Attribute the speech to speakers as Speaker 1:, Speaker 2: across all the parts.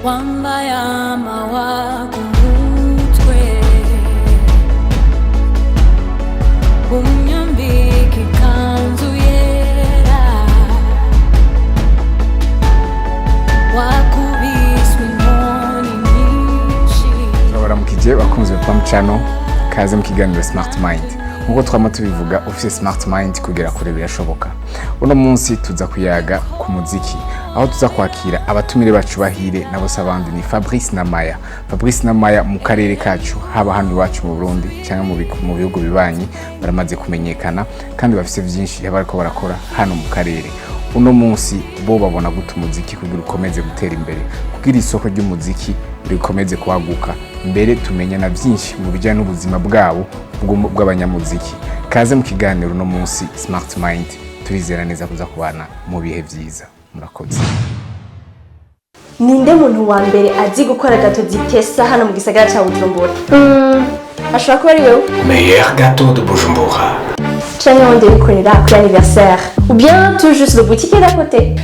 Speaker 1: wambaye amawaku mutwe unyambika ikanzu yera wakubiswe inkoni nyinshi.
Speaker 2: Turabaramukije bakunze Pam Channel, kaze mu kiganiro Smart Mind. Nkuko twama tubivuga, ufite Smart Mind kugera kure birashoboka. Uno munsi tuza kuyaga ku muziki, aho tuza kwakira abatumire bacu bahire nabo abandi ni Fabrice&Maya. Fabrice&Maya mu karere kacu, haba hano iwacu mu Burundi cyangwa mu bihugu bibanyi, baramaze kumenyekana kandi bafite byinshi bariko barakora hano mu karere. Uno munsi bo babona gute umuziki kugira ukomeze gutera imbere, kugira isoko ry'umuziki rikomeze kwaguka, mbere tumenya na byinshi mu bijyanye n'ubuzima bwabo bw'abanyamuziki. Kaze mu kiganiro no munsi Smart Mind, turizera neza kuza kubana mu bihe byiza. Murakoze.
Speaker 3: Ninde muntu wa mbere azi gukora gato zitesa hano mu gisagara cya Bujumbura? Ashobora kuba ari wewe.
Speaker 4: Meilleur gâteau de Bujumbura.
Speaker 3: Chacun on décorera pour l'anniversaire. Ou bien tout juste le boutique d'à côté.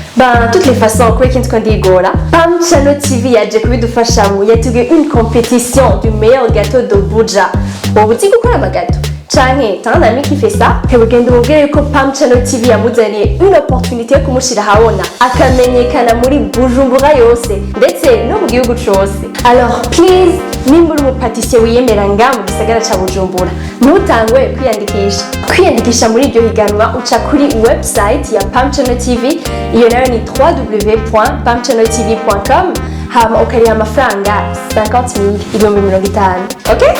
Speaker 3: Toutes les façons, quoi qu'il soit digora. Pam Channel TV a déjà vu de fashamu. Il y a tout une compétition du meilleur gâteau de Buja. Bon, boutique ou quoi, ma gâteau? Change, t'as un ami qui fait ça? Que vous gagnez que Pam Channel TV a vous donné une opportunité comme Mushira Haona. Akamenye kanamuri Bujumbura yose. Ndetse no mugihugu cyose. Alors please, nimbura umupatisiye wiyemeranga mu gisagara cya Bujumbura. Ntutangwe kwiyandikisha muri iryo higanwa uca kuri website ya Pam Channel TV. Iyo nayo ni www.pamchanneltv.com. Hama ukariha amafaranga 50,000 ibihumbi 50. Okay?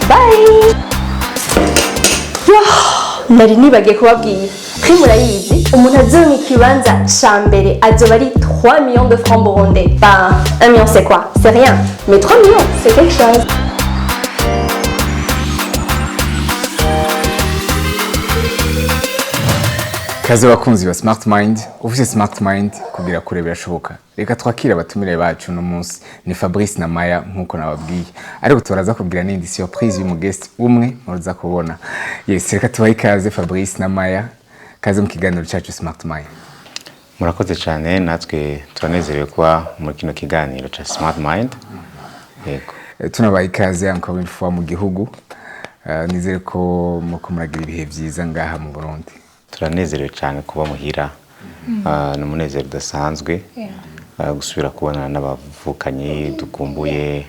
Speaker 3: Bye! Nari nibagiye kubabwira ko murayizi umuntu azonka ikibanza ca mbere azoba ari 3 millions de francs burundais. 1 million c'est quoi? C'est rien. Mais 3 millions, c'est quelque chose.
Speaker 2: Kaze bakunzi ba Smart Mind, ufite Smart Mind kugira kure birashoboka. Reka twakira abatumire bacu no munsi ni Fabrice&Maya nkuko nababwiye. Ariko turaza kugira n'indi surprise y'umu guest umwe muruza kubona. Yes, reka tubaye kaze Fabrice&Maya. Kaze mu kiganiro cyacu Smart Mind.
Speaker 4: Murakoze cyane, natwe turanezerewe kuba muri kino kiganiro cya Smart Mind. Yego.
Speaker 2: Tunabaye kaze encore une fois mugihugu. Nizere ko muko muragira ibihe byiza ngaha mu Burundi.
Speaker 4: Turanezerewe cyane kuba muhira. N'umunezero udasanzwe. Gusubira kubona n'abavukanye dukumbuye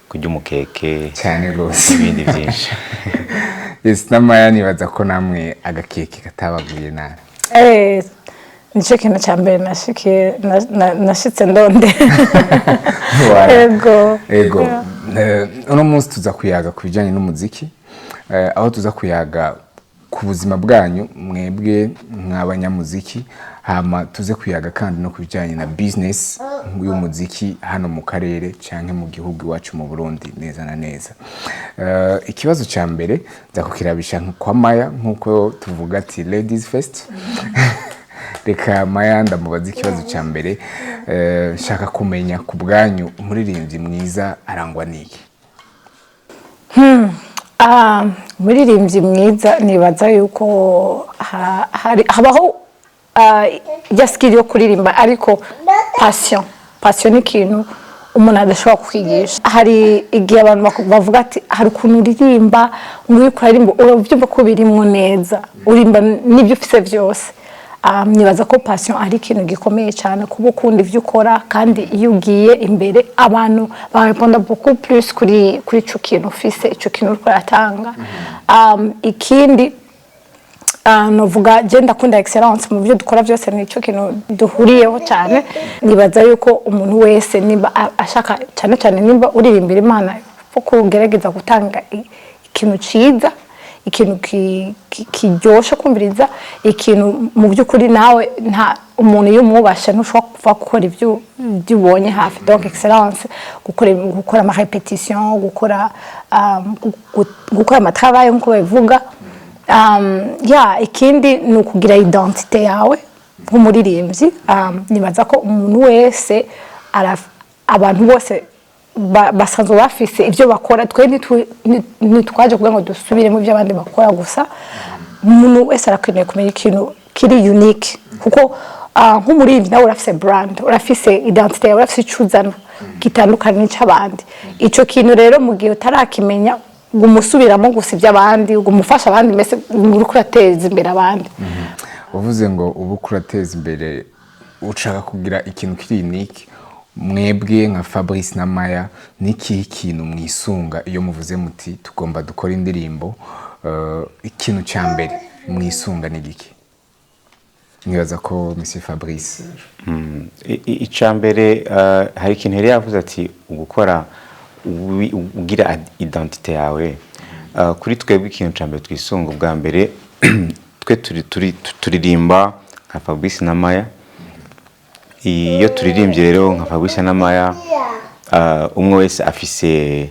Speaker 4: kujya umukeke
Speaker 2: cyane rwose
Speaker 4: ibindi byinshi.
Speaker 2: Yes, n'Maya nibaza ko namwe agakeke katabaguye nabi.
Speaker 5: Nico kintu cya mbere nashitse ndonde.
Speaker 2: Ego. Uno munsi tuza kuyaga ku bijyanye n'umuziki, aho tuza kuyaga ku buzima bwanyu mwebwe nk'abanyamuziki, hama tuze kuyaga kandi no kubijyanye na business y'umuziki hano mu karere cyangwa mu gihugu iwacu mu Burundi neza na neza. Ikibazo cya mbere nzakukirabisha kwa Maya nkuko tuvuga ati ladies first. Reka Maya ndamubaza ikibazo cya mbere, shaka kumenya ku bwanyu umuririmbyi mwiza arangwa niki?
Speaker 5: Umuririmbyi mwiza nibaza yuko habaho ya skill yo kuririmba, ariko passion ni ikintu umuntu adashobora kwigisha. Hari igihe abantu bavuga ati hari ukuntu uririmba kuririmba urabyumva ko birimwo neza, urimba n'ibyo ufite byose. Nibaza ko passion ari ikintu gikomeye cyane kuba ukunda ivyo ukora, kandi iyo ugiye imbere abantu barepondra beaucoup plus kuri ico kintu ufise, ico kintu uriko uratanga. Ikindi novuga je ndakunda excellence mu byo dukora byose, nico kintu duhuriyeho cyane. Nibaza yuko umuntu wese nimba ashaka cyane nimba uririmbira Imana uko ugerageza gutanga ikintu ciza, ikintu kiryoshe kumviriza, ikintu mu by'ukuri nawe nta umuntu yumubasha ntushobora kuva gukora ibyo ubonye hafi. Donc excellence, gukora ama repetition, gukora ama travail nko bavuga. Ikindi ni ukugira identité yawe nk'umuririmbyi. Nibaza ko umuntu wese abantu bose basanzwe bafise ibyo bakora, twe ntitwaje kugira ngo dusubire mu byo abandi bakora gusa. Umuntu wese arakeneye kumenya ikintu kiri unique, kuko nk'umuririmbyi nawe urafise brand, urafise identité yawe, urafise icuzana gitandukanye n'icabandi. Ico kintu rero mu gihe utarakimenya gumusubiramo gusa iby'abandi, gumufasha abandi mbese uriko urateza imbere abandi.
Speaker 2: Uvuze ngo ubu kurateza imbere ushaka kugira ikintu kiri unique, mwebwe nka Fabrice&Maya niki ikintu mwisunga iyo muvuze muti tugomba dukora indirimbo, ikintu cya mbere mwisunga ni giki? Nibaza ko Monsieur Fabrice
Speaker 4: icambere hari ikintu yari yavuze ati ugukora ugira identité yawe. Kuri twebwe ikintu cambere twisunga ubwa mbere twe turirimba nka Fabrice&Maya. Iyo turirimbye rero nka Fabrice&Maya, umwe wese afise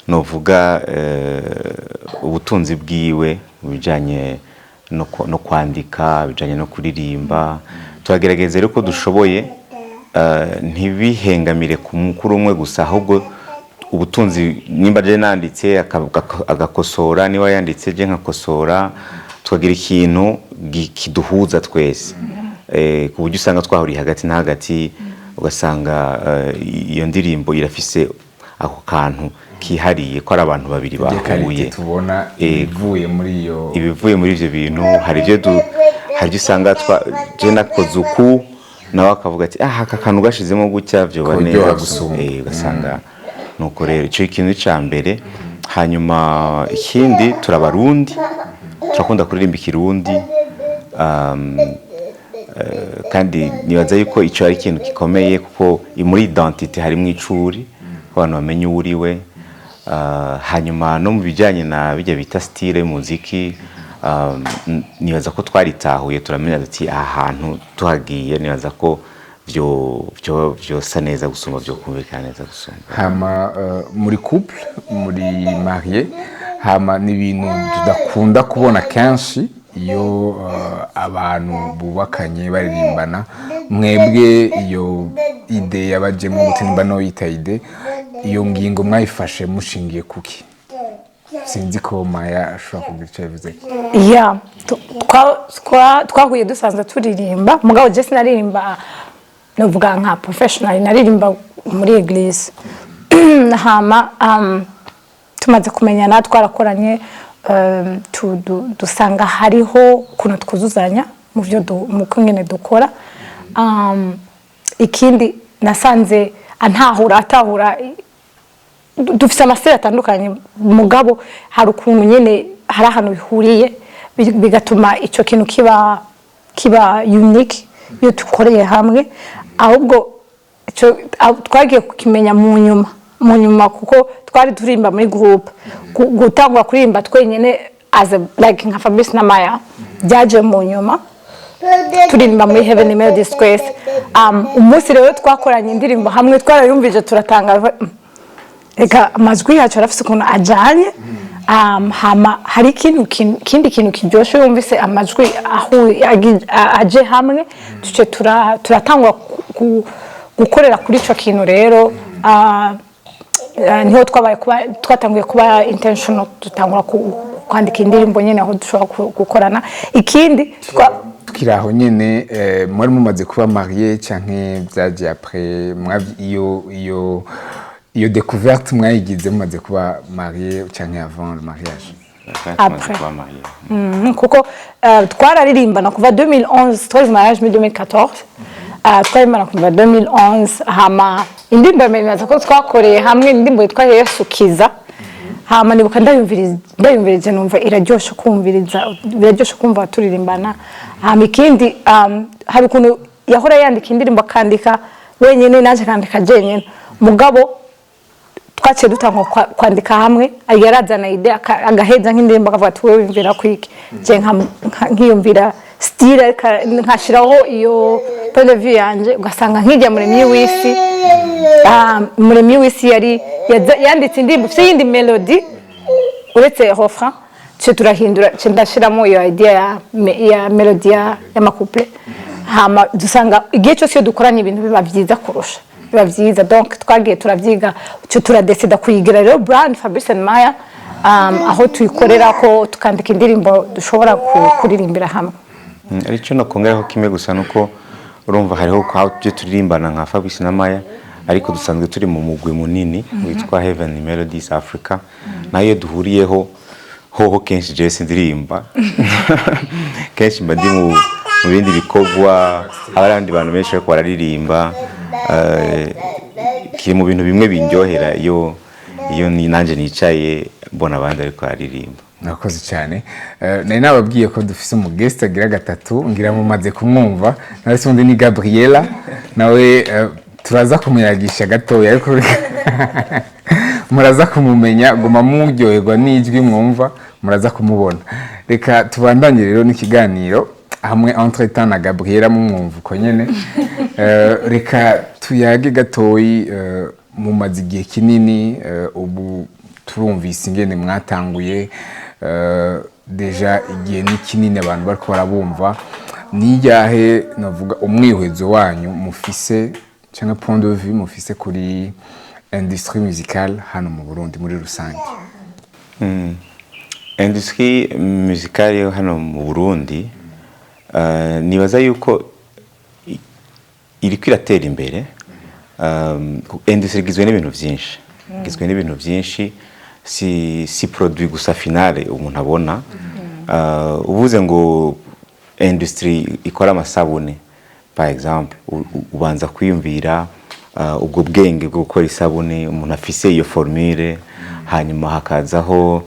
Speaker 4: novuga ubutunzi bwiwe bijanye no kwandika, bijanye no kuririmba. Turagerageza rero ko dushoboye ntibihengamire ku mukuru umwe gusa, ahubwo ubutunzi nimba je nanditse agakosora, niba yanditse je nkakosora, tukagira ikintu kiduhuza twese, ku buryo usanga twahuriye hagati na hagati, ugasanga iyo ndirimbo irafise ako kantu kihariye ko ari abantu babiri bahuye.
Speaker 2: Tubona ibivuye
Speaker 4: muri ivyo bintu. Hari ibyo usanga je nakoze uku, nawe akavuga ati aka kantu gashizemo gutya vyo banera gusoma, ugasanga nuko rero ico ikintu cya mbere. Hanyuma ikindi, turabarundi, turakunda kuririmba ikirundi, kandi nibaza yuko ico ari ikintu gikomeye, kuko muri identité harimo icuri abantu bamenye uriwe. Hanyuma no mu bijyanye na bijya bita style y'umuziki, nibaza ko twaritahuye, turamenya ati aha hantu tuhagiye, nibaza ko vyosa neza gusumba, vyo kumvikana neza gusumba.
Speaker 2: Hama muri couple, muri marié, hama n'ibintu tudakunda kubona kenshi iyo abantu bubakanye baririmbana. Mwebwe iyo ide yabajemo gutimba no yita ide, iyo ngingo mwayifashe mushingiye kuki? Sinzi ko Maya ashobora kugira icyo yavuze.
Speaker 5: Twahuye dusanzwe turirimba, mugabo je sinaririmba novuga nka professional, naririmba muri eglise. Hama tumaze kumenyana, twarakoranye, dusanga hariho ukuntu twuzuzanya mu byo ingene dukora. Ikindi nasanze atahura dufite amaseri atandukanye, mugabo hari ukuntu nyene hari ahantu bihuriye, bigatuma icyo kintu kiba unique iyo tukoreye hamwe. Ahubwo twagiye kukimenya mu nyuma, kuko twari turimba muri groupe. Gutangwa kurimba twenyene as like nka Fabrice&Maya byaje mu nyuma, turimba muri Heaven Melody Square. Umunsi rero twakoranye indirimbo hamwe, twarayumvije turatanga, ega amajwi yacu arafise ukuntu ajanye. Hama hari kindi kintu kiryoshe, yumvise amajwi aho aje hamwe, tuce turatangwa gukorera kuri ico kintu. Rero niho twatanguye kuba intentional, tutangura kwandika indirimbo nyene aho dushobora gukorana. Ikindi
Speaker 2: tukiraho nyene, mwari mumaze kuba marié canke byaje après iyo découverte mwayigize mumaze kuba marié canke avant le mariage?
Speaker 5: Après kuko twararirimbana kuva 2011, twari mariage muri 2014, twaririmbana kuva 2011. Hama indirimbo yamenyaza ko twakoreye hamwe, indirimbo yitwa Yesu Kiza. Hama nibuka ndayumvirije, numva iraryoshe kumva turirimbana. Hama ikindi, hari ukuntu yahora yandika indirimbo, akandika wenyene, naje kandika jenyene, mugabo twaciye dutangwa kwandika hamwe. Yarazana ide agaheza nk'indirimbo, akavuga ati wewe wimvira kwiki, je nkiyumvira style, nkashiraho iyo point de vue yanje, ugasanga nkijya muremyi w'isi yari yanditse indirimbo ufite yindi melody uretse refrain, cyo turahindura, cyo ndashiramo iyo idea ya melody y'amakouple. Hama dusanga igihe cyose dukoranye ibintu biba byiza kurusha, biba byiza. Donc twagiye turavyiga, cyo turadecida kuyigira rero brand Fabrice&Maya, aho tuyikorera ko tukandika indirimbo dushobora kuririmbira hamwe.
Speaker 4: Aricyo no kongeraho kimwe gusa nuko urumva hariho kwa byo turirimbana nka Fabrice&Maya ariko dusanzwe turi mu mugwi munini witwa Heaven Melodies Africa nayo duhuriyeho hoho kenshi je sindirimba kenshi mba ndi mu bindi bikorwa abandi bantu benshi bariko bararirimba kiri mu bintu bimwe binjohera iyo ni nanje nicaye mbona abandi ariko aririmba.
Speaker 2: Nakoze cyane nari nababwiye ko dufise umu guest agira gatatu ngira mumaze kumwumva nawe sundi ni Gabriela nawe turaza kumuyagisha gatoya ariko muraza kumumenya guma muryoherwa n'ijwi mwumva muraza kumubona. Reka tubandanye rero n'ikiganiro hamwe entretemps na Gabriela mwumva uko nyene reka tuyage gatoyi mumaze igihe kinini ubu turumvise ingene mwatanguye deja igihe ni kinini abantu bariko barabumva niyahe navuga umwihwezo wanyu mufise cyangwa point de vue mufise kuri industrie musicale hano mu Burundi muri rusange?
Speaker 4: Industrie musicale hano mu Burundi nibaza yuko iriko iratera imbere. Industrie igizwe n'ibintu byinshi si produit gusa finale umuntu abona. Uvuze ngo industrie ikora amasabune par exemple ubanza kwiyumvira ubwo bwenge bwo gukora isabune umuntu afise iyo formule hanyuma hakazaho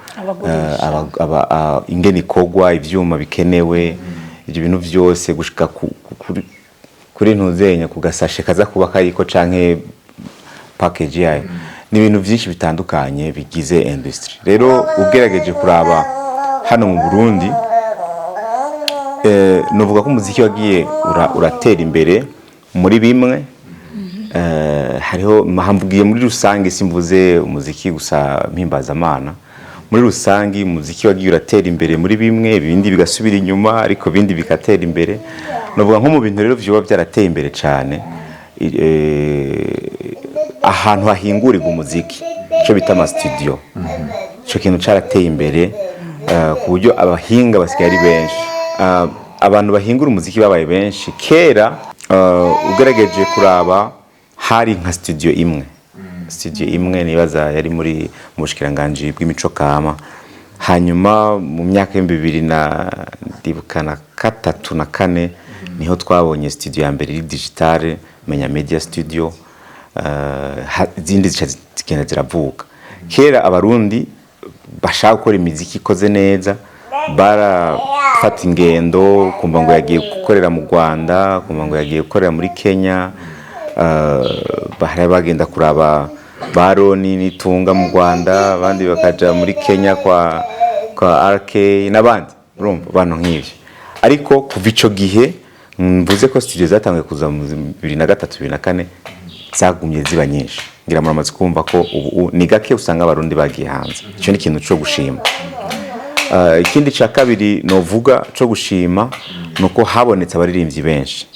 Speaker 4: ingene ikogwa ivyuma bikenewe ibyo bintu byose gushika kuri ntuzenya kugasashe kaza kuba kariko canke package yayo ni ibintu byinshi bitandukanye bigize industry. Rero ugerageje kuraba hano mu Burundi novuga ko umuziki wagiye uratera imbere muri bimwe hariho mahambwiye muri rusange simvuze umuziki gusa mpimbaza amana muri rusange umuziki wagiye uratera imbere muri bimwe ibindi bigasubira inyuma ariko bindi bikatera imbere. Novuga nko mu bintu rero byo byarateye imbere cyane ahantu hahingurirwa umuziki cyo bita ama studio cyo kintu carateye imbere ku buryo abahinga basigaye ari benshi abantu bahingura umuziki babaye benshi. Kera ugerageje kuraba hari nka studio imwe nibaza yari muri mushikiranganje bw'imico kama hanyuma mu myaka ya 2003 na 4 niho twabonye studio ya mbere iri digital menya media studio zindi zikenda ziravuka. Kera abarundi bashaka gukora imiziki ikoze neza barafata ingendo kumva ngo yagiye gukorera mu Rwanda kumva ngo yagiye gukorera muri Kenya bahari bagenda kuraba baroni nitunga mu Rwanda abandi bakaja muri Kenya kwa RK n'abandi urumva bantu nk'ivyo. Ariko kuva ico gihe mvuze ko studio zatangiye kuza mu 2003-2004 zagumye ziba nyinshi ngira muramaze kumva ko ubu ni gake usanga abarundi bagiye hanze. Ico ni ikintu cyo gushima. Ikindi ca kabiri novuga cyo gushima nuko habonetse abaririmbyi benshi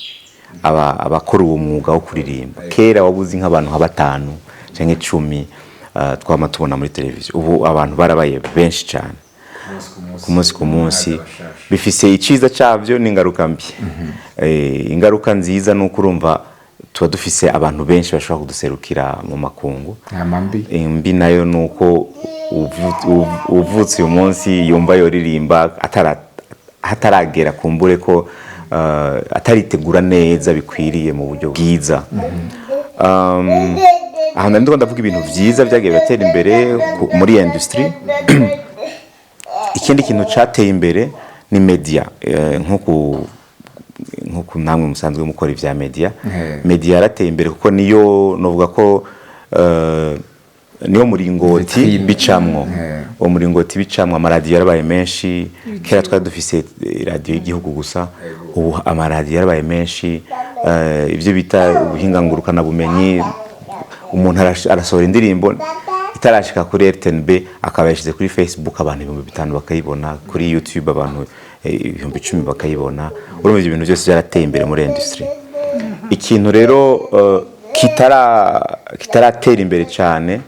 Speaker 4: abakora uwo mwuga wo kuririmba. Kera wabuzi nk'abantu nka 5 canke 10 twama tubona muri televiziyo. Ubu abantu barabaye benshi cyane ku munsi bifise iciza cyavyo n'ingaruka mbi. Ingaruka nziza nuko urumva tuba dufise abantu benshi bashobora kuduserukira mu makungu. Mbi nayo nuko uvutse uyu munsi yumva yoririmba hataragera kumbure ko ataritegura neza bikwiriye mu buryo bwiza. Aha ndiko ndavuga ibintu byiza byagiye biratera imbere muri industry. Ikindi kintu cateye imbere ni media nkuko namwe musanzwe mukora ivya media. Media yarateye imbere kuko niyo novuga ko niyo muringoti bicamwo uwo muringoti bicamwo amaradiyo yarabaye menshi. Kera twari dufise radio y'igihugu gusa ubu amaradiyo yarabaye menshi. Ivyo bita ubuhinganguruka na bumenyi umuntu arasohora indirimbo itarashika kuri RTNB akaba yashize kuri Facebook abantu 5,000 bakayibona kuri YouTube abantu 10,000 bakayibona. Urumva ibyo bintu byose byarateye imbere muri industry. Ikintu rero kitaratera imbere cyane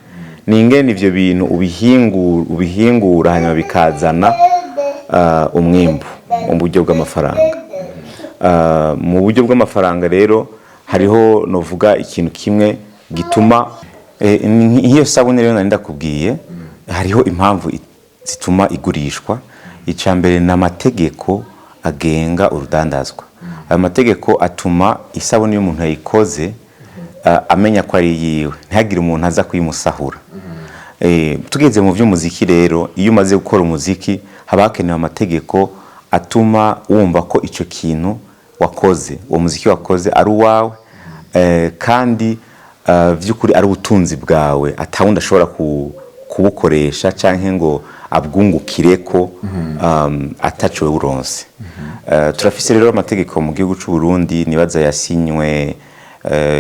Speaker 4: ni ingene ivyo bintu ubihingura hanyuma bikazana umwimbu mu buryo bw'amafaranga. mu buryo bw'amafaranga rero hariho novuga ikintu kimwe gituma nk'iyo sabune rero nari ndakubwiye hariho impamvu zituma igurishwa. Icya mbere ni amategeko agenga urudandazwa. Ayo mategeko atuma isabune y'umuntu yayikoze amenya ko ari yiwe, ntihagire umuntu aza kuyimusahura. Tugeze mu by'umuziki rero, iyo umaze gukora umuziki haba hakenewe amategeko atuma wumva ko icyo kintu wakoze, uwo muziki wakoze ari uwawe, kandi by'ukuri ari ubutunzi bwawe, atawundi ashobora kubukoresha cyangwa ngo abwungukire ko ataciwe uronse. Turafise rero amategeko mu gihugu cy'u Burundi nibaza yasinywe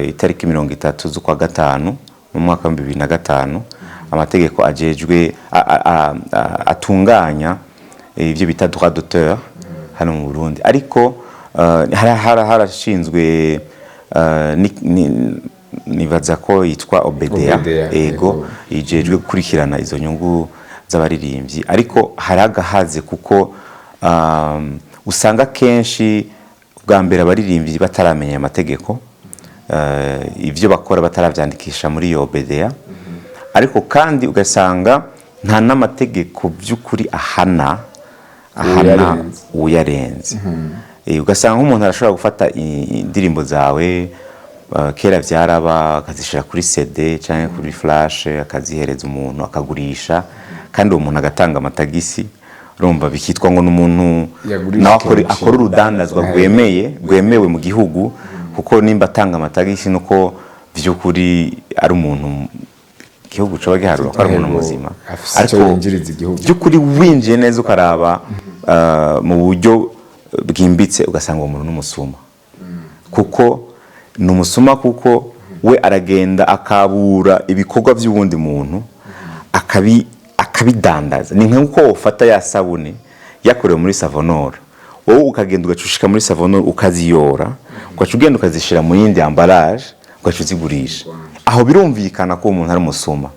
Speaker 4: itariki 30 z'ukwa gatanu mu mwaka wa 2005, amategeko ajejwe atunganya ibyo bita droit d'auteur hano mu Burundi. Ariko harashinzwe nibaza ko yitwa obedea ego ijejwe gukurikirana izo nyungu z'abaririmbyi. Ariko haragahaze kuko usanga kenshi bwa mbere abaririmbyi bataramenya amategeko, ibyo bakora batarabyandikisha muri iyo obedea. Ariko kandi ugasanga nta n'amategeko by'ukuri ahana uyarenze. Ugasanga nk'umuntu arashobora gufata indirimbo zawe kera byaraba akazishira kuri CD cyangwa kuri flash akazihereza umuntu akagurisha, kandi uwo muntu agatanga amatagisi. Urumva bikitwa ngo n'umuntu nawe akora urudandazwa rwemewe mu gihugu, kuko nimba atanga amatagisi nuko by'ukuri ari umuntu igihugu cyo giharura ko ari umuntu muzima. Ariko by'ukuri winjiye neza ukaraba mu buryo bwimbitse ugasanga uwo muntu n'umusuma, kuko n'umusuma, kuko we aragenda akabura ibikorwa by'ubundi muntu akabidandaza. Ni nk'uko ufata ya sabune yakorewe muri savonora, wowe ukagenda ugacushika muri savonora ukaziyora, ugaca ugenda ukazishira mu yindi ambalage ugaca uzigurisha. Aho birumvikana ko umuntu ari umusuma.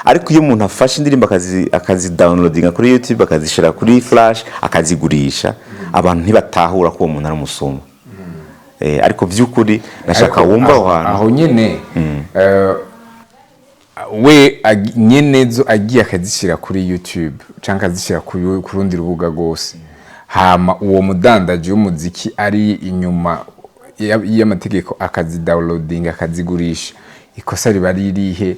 Speaker 4: Ariko iyo umuntu afashe indirimbo akazidownloadinga kuri YouTube akazishira kuri flash akazigurisha, abantu ntibatahura ko uwo muntu ari umusuma. Ariko by'ukuri nashaka wumva
Speaker 2: aho nyene we nyenezo agiye akazishira kuri YouTube canka akazishira ku rundi rubuga rwose, hama uwo mudandaji w'umuziki ari inyuma y'amategeko akazidownloadinga akazigurisha, ikosa riba ririhe?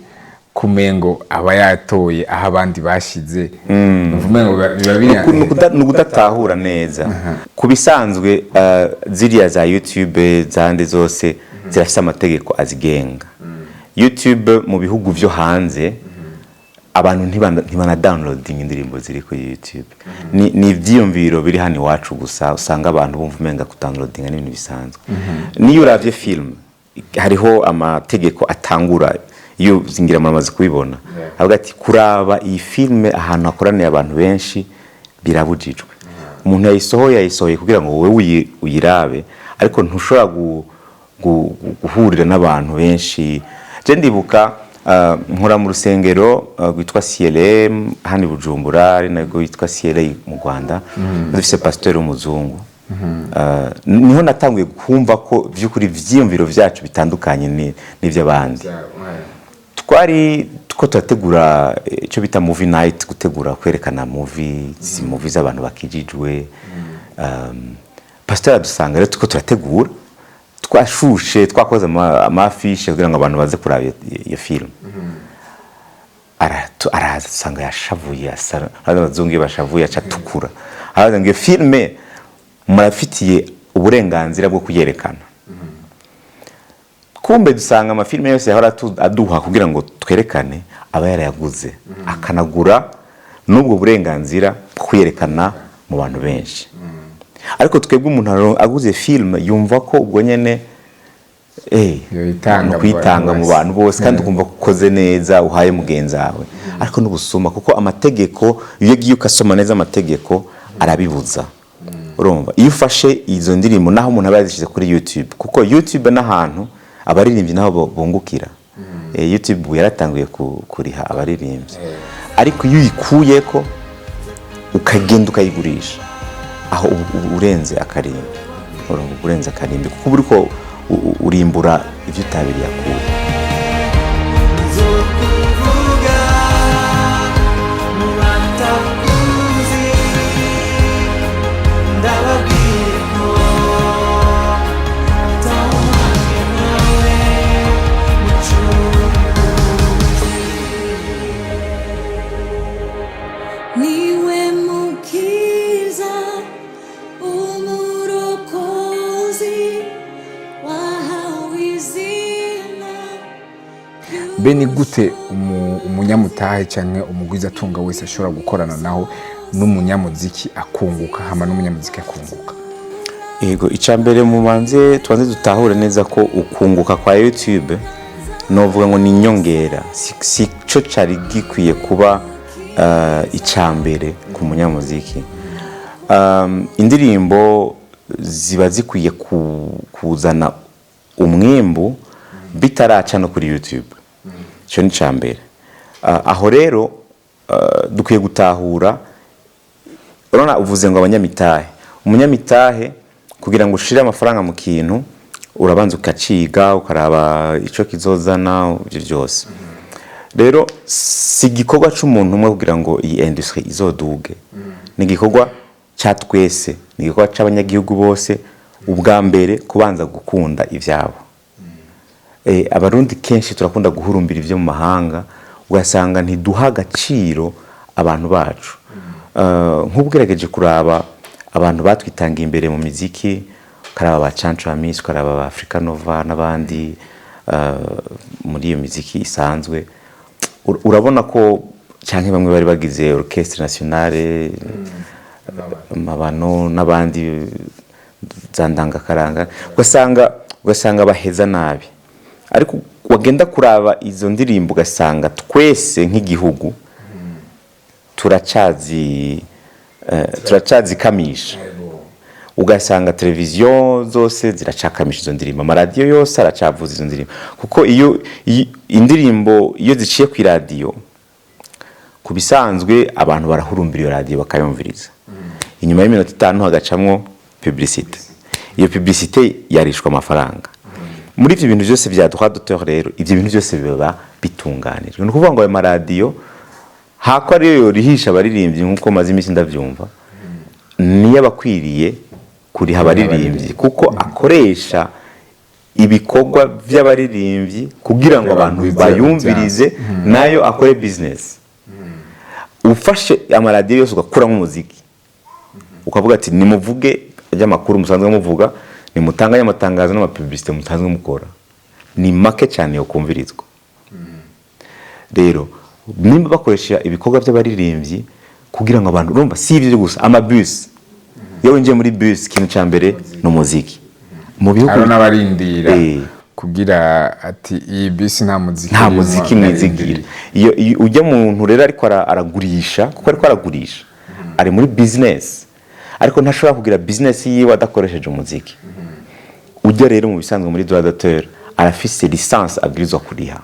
Speaker 2: Kumengo aba yatoye aho abandi bashize,
Speaker 4: nukudatahura neza. Kubisanzwe ziriya za YouTube zande zose zirafise amategeko azigenga. YouTube mu bihugu vyo hanze abantu ntibana downloading indirimbo ziri ku YouTube. Ni ivyiyumviro biri hano iwacu gusa, usanga abantu bumva umenga ku downloading n'ibintu bisanzwe. Niyo uravye film hariho amategeko atangura iyo zingira mamaze kubibona, avuga ati kuraba iyi filme ahantu akoraniye abantu benshi birabujijwe. Umuntu yayisohoye kugira ngo wowe uyirabe, ariko ntushobora guhurira n'abantu benshi. Je ndibuka nkora mu rusengero rwitwa CLM hano i Bujumbura, ari nago yitwa CLA mu Rwanda, dufise pasteur w'umuzungu. Niho natanguye kumva ko by'ukuri ivyiyumviro vyacu bitandukanye n'ivy'abandi. Twari tuko turategura icyo bita movie night, gutegura kwerekana movie z'abantu bakijijwe. Pastor adusanga rero tuko turategura, twashushe twakoze amafishe kugira ngo abantu baze kuraba iyo film. Arasanga yashavuye, abazungu bashavuye acatukura. Aravuga ngo filme murafitiye uburenganzira bwo kuyerekana. Kumbe dusanga amafilme yose yahora aduha kugira ngo twerekane aba yarayaguze, akanagura n'ubwo burenganzira kuyerekana mu bantu benshi. Ariko twebwe umuntu aguze film yumva ko ubwo nyene kwitanga mu bantu bose, kandi ukumva ukoze neza uhaye mugenzi wawe. Ariko n'ubusuma, kuko amategeko iyo giye ukasoma neza amategeko arabibuza. Urumva iyo ufashe izo ndirimbo naho umuntu abazishize kuri YouTube, kuko YouTube n'ahantu abaririmbyi nabo bungukira. YouTube yaratanguye kuriha abaririmbyi, ariko iyo uyikuye ko ukagenda ukayigurisha aho urenze akarimbi. uronka kurenza karimbi kuko uriko urimbura ivyo utabiriye akura.
Speaker 1: niwe mukiza umurokozi wahawe izina.
Speaker 2: Be ni gute umunyamutahe cyangwa umugwizatunga wese ashobora gukorana naho n'umunyamuziki akunguka hama n'umunyamuziki akunguka?
Speaker 4: Yego, icambere mubanze tubanze dutahure neza ko ukunguka kwa YouTube novuga ngo ni inyongera, si cyo cari gikwiye kuba icambere ku munyamuziki. Indirimbo ziba zikwiye kuzana umwimbu bitaraca no kuri YouTube, cyo ni cambere. Aho rero dukwiye gutahura, urabona uvuze ngo abanyamitahe, umunyamitahe kugira ngo ushire amafaranga mu kintu urabanza ukaciga ukaraba ico kizozana ibyo byose. Rero si igikorwa c'umuntu umwe kugira ngo iyi industry izoduge, ni igikorwa cya twese, ni igikorwa c'abanyagihugu bose, ubwa mbere kubanza gukunda ivyabo. Abarundi kenshi turakunda guhurumbira ivyo mu mahanga, ugasanga ntiduha agaciro abantu bacu. Nk'ubwerageje kuraba abantu batwitangiye imbere mu muziki, karaba ba Cacu Miss, karaba ba Africa Nova n'abandi muri iyo muziki isanzwe, urabona ko cyangwa bamwe bari bagize orchestre nationale, mabano n'abandi zandanga karanga, ugasanga baheza nabi. Ariko wagenda kuraba izo ndirimbo ugasanga twese nk'igihugu turacazi kamisha. Ugasanga televiziyo zose ziracakamisha izo ndirimbo, amaradiyo yose aracavuza izo ndirimbo, kuko iyo indirimbo iyo ziciye ku radio ku bisanzwe abantu barahurumbira iyo radio bakayumviriza. Inyuma y'iminota 5 hagacamwo publicité. Iyo publicité yarishwa amafaranga. Muri ivyo bintu byose bya droit d'auteur rero, ivyo bintu byose biba bitunganijwe. Ni kuvuga ngo ayo maradiyo hako ariyo rihisha abaririmbyi nkuko maze imisi ndavyumva, niyo abakwiriye kuri habaririmbyi kuko akoresha ibikorwa by'abaririmbyi kugira ngo abantu bayumvirize, nayo akore business. Ufashe amaradiyo yose ugakuramo umuziki, ukavuga ati nimuvuge y'amakuru musanzwe muvuga, nimutanganya amatangazo n'amapublicité musanzwe mukora, ni make cyane yo kumvirizwa. Rero nimba bakoresha ibikorwa by'abaririmbyi kugira ngo abantu urumva si ibyo gusa, amabus iyo winjiye muri bus kintu cyambere no muziki mu bihugu
Speaker 2: n'abarindira kugira ati iyi bus nta muziki
Speaker 4: mwizigira. Iyo ujya muntu rero ariko aragurisha, kuko ariko aragurisha ari muri business, ariko ntashobora kugira business yiwe adakoresheje umuziki. Ujya rero mu bisanzwe muri droit d'auteur arafise licence abwirizwa kuriha